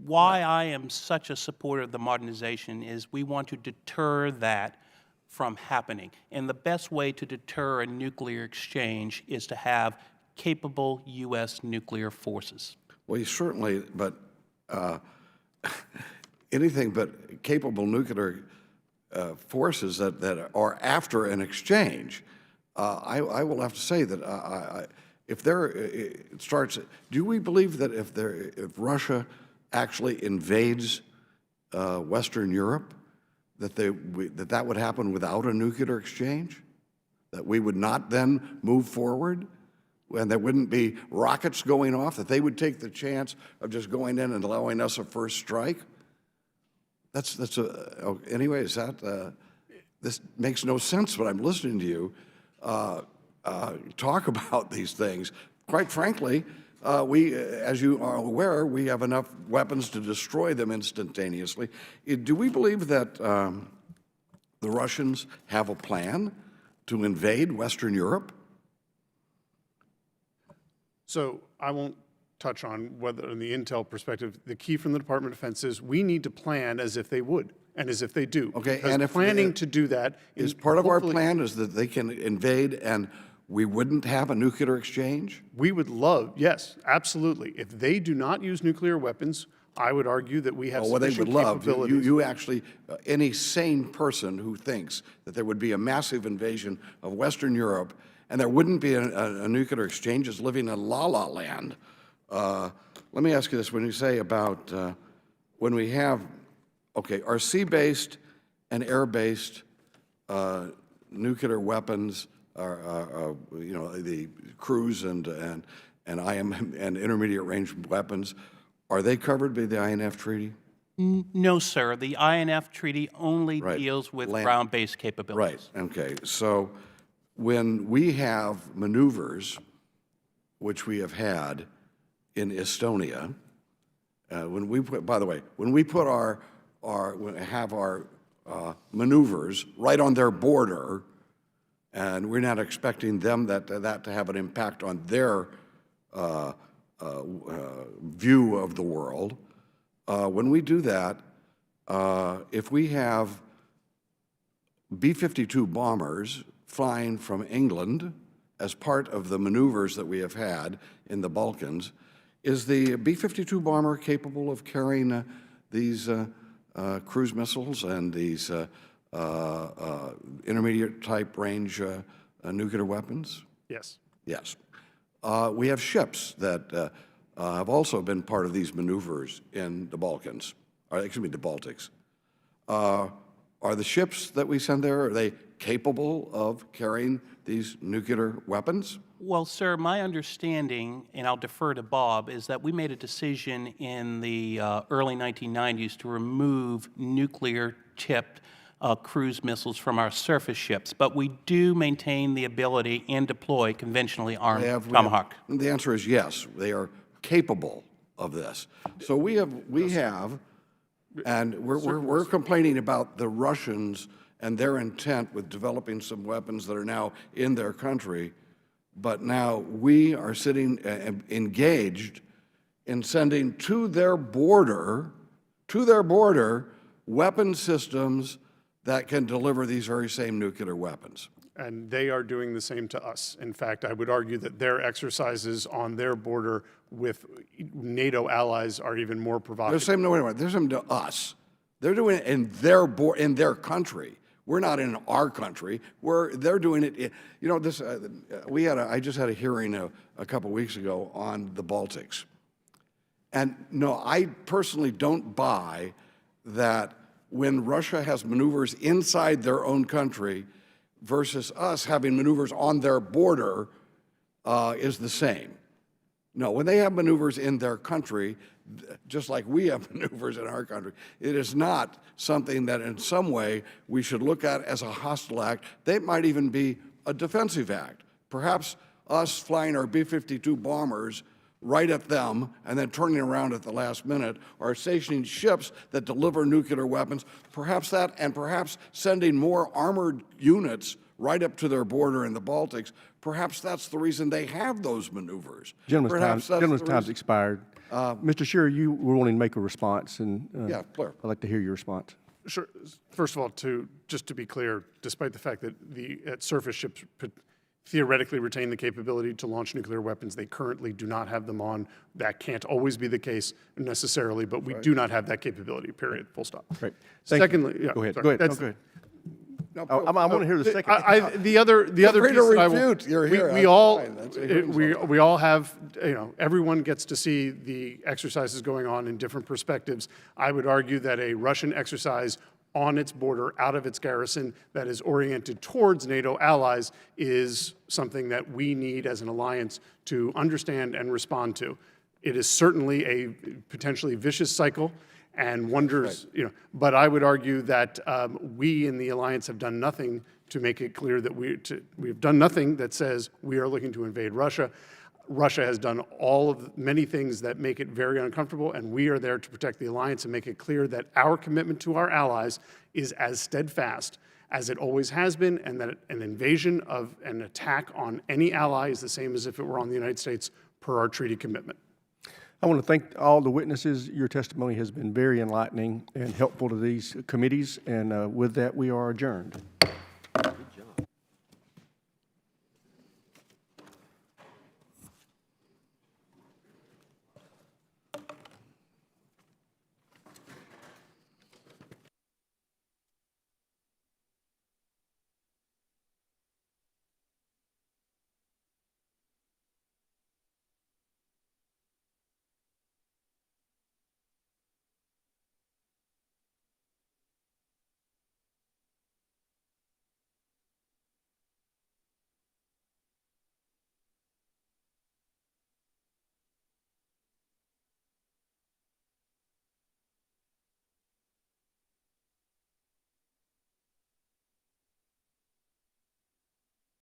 Speaker 2: Why I am such a supporter of the modernization is we want to deter that from happening. And the best way to deter a nuclear exchange is to have capable U.S. nuclear forces.
Speaker 16: Well, you certainly, but anything but capable nuclear forces that are after an exchange, I will have to say that it starts, do we believe that if Russia actually invades Western Europe, that would happen without a nuclear exchange? That we would not then move forward? And there wouldn't be rockets going off? That they would take the chance of just going in and allowing us a first strike? Anyways, this makes no sense when I'm listening to you talk about these things. Quite frankly, as you are aware, we have enough weapons to destroy them instantaneously. Do we believe that the Russians have a plan to invade Western Europe?
Speaker 3: So I won't touch on whether, in the intel perspective, the key from the Department of Defense is we need to plan as if they would and as if they do.
Speaker 16: Okay,
Speaker 3: because
Speaker 16: and if
Speaker 3: planning to do that
Speaker 16: is part of our plan is that they can invade and we wouldn't have a nuclear exchange?
Speaker 3: We would love, yes, absolutely. If they do not use nuclear weapons, I would argue that we have
Speaker 16: Well, they
Speaker 3: sufficient
Speaker 16: would love.
Speaker 3: capabilities.
Speaker 16: You actually, any sane person who thinks that there would be a massive invasion of Western Europe and there wouldn't be a nuclear exchange is living in la-la land. Let me ask you this. When you say about when we have, okay, our sea-based and air-based nuclear weapons, you know, the cruise and IM and intermediate range weapons, are they covered by the INF Treaty?
Speaker 2: No, sir. The INF Treaty only
Speaker 16: Right.
Speaker 2: deals with
Speaker 16: Land-
Speaker 2: ground-based capabilities.
Speaker 16: Right, okay. So when we have maneuvers, which we have had in Estonia, when we put, by the way, when we put have our maneuvers right on their border, and we're not expecting them that to have an impact on their view of the world. When we do that, if we have B-52 bombers flying from England as part of the maneuvers that we have had in the Balkans, is the B-52 bomber capable of carrying these cruise missiles and these intermediate type range nuclear weapons?
Speaker 3: Yes.
Speaker 16: Yes. We have ships that have also been part of these maneuvers in the Balkans, or excuse me, the Baltics. Are the ships that we send there, are they capable of carrying these nuclear weapons?
Speaker 2: Well, sir, my understanding, and I'll defer to Bob, is that we made a decision in the early 1990s to remove nuclear-tipped cruise missiles from our surface ships, but we do maintain the ability and deploy conventionally armed Tomahawk.
Speaker 16: The answer is yes, they are capable of this. So we have, and we're complaining about the Russians and their intent with developing some weapons that are now in their country, but now we are sitting engaged in sending to their border, weapon systems that can deliver these very same nuclear weapons.
Speaker 3: And they are doing the same to us. In fact, I would argue that their exercises on their border with NATO allies are even more provocative.
Speaker 16: They're saying to us. They're doing it in their country. We're not in our country. They're doing it. You know, this. I just had a hearing a couple weeks ago on the Baltics, and no, I personally don't buy that when Russia has maneuvers inside their own country versus us having maneuvers on their border is the same. No, when they have maneuvers in their country, just like we have maneuvers in our country, it is not something that in some way we should look at as a hostile act. They might even be a defensive act. Perhaps us flying our B-52 bombers right at them and then turning around at the last minute, or stationing ships that deliver nuclear weapons, perhaps that, and perhaps sending more armored units right up to their border in the Baltics, perhaps that's the reason they have those maneuvers.
Speaker 1: Gentleman's time's expired. Mr. Scherer, you were wanting to make a response, and
Speaker 16: yeah, clear.
Speaker 1: I'd like to hear your response.
Speaker 3: Sure. First of all, just to be clear, despite the fact that the surface ships theoretically retain the capability to launch nuclear weapons, they currently do not have them on. That can't always be the case necessarily, but we do not have that capability, period, full stop.
Speaker 1: Great.
Speaker 3: Secondly, yeah,
Speaker 1: go ahead.
Speaker 3: sorry,
Speaker 1: Go ahead.
Speaker 3: that's-
Speaker 1: Go ahead. I want to hear the second.
Speaker 3: The other piece that I will,
Speaker 16: You're here.
Speaker 3: we all have, you know, everyone gets to see the exercises going on in different perspectives. I would argue that a Russian exercise on its border, out of its garrison, that is oriented towards NATO allies is something that we need as an alliance to understand and respond to. It is certainly a potentially vicious cycle, and wonders, you know, but I would argue that we in the alliance have done nothing to make it clear that we have done nothing that says we are looking to invade Russia. Russia has done many things that make it very uncomfortable, and we are there to protect the alliance and make it clear that our commitment to our allies is as steadfast as it always has been, and that an invasion of an attack on any ally is the same as if it were on the United States per our treaty commitment.
Speaker 1: I want to thank all the witnesses. Your testimony has been very enlightening and helpful to these committees, and with that, we are adjourned.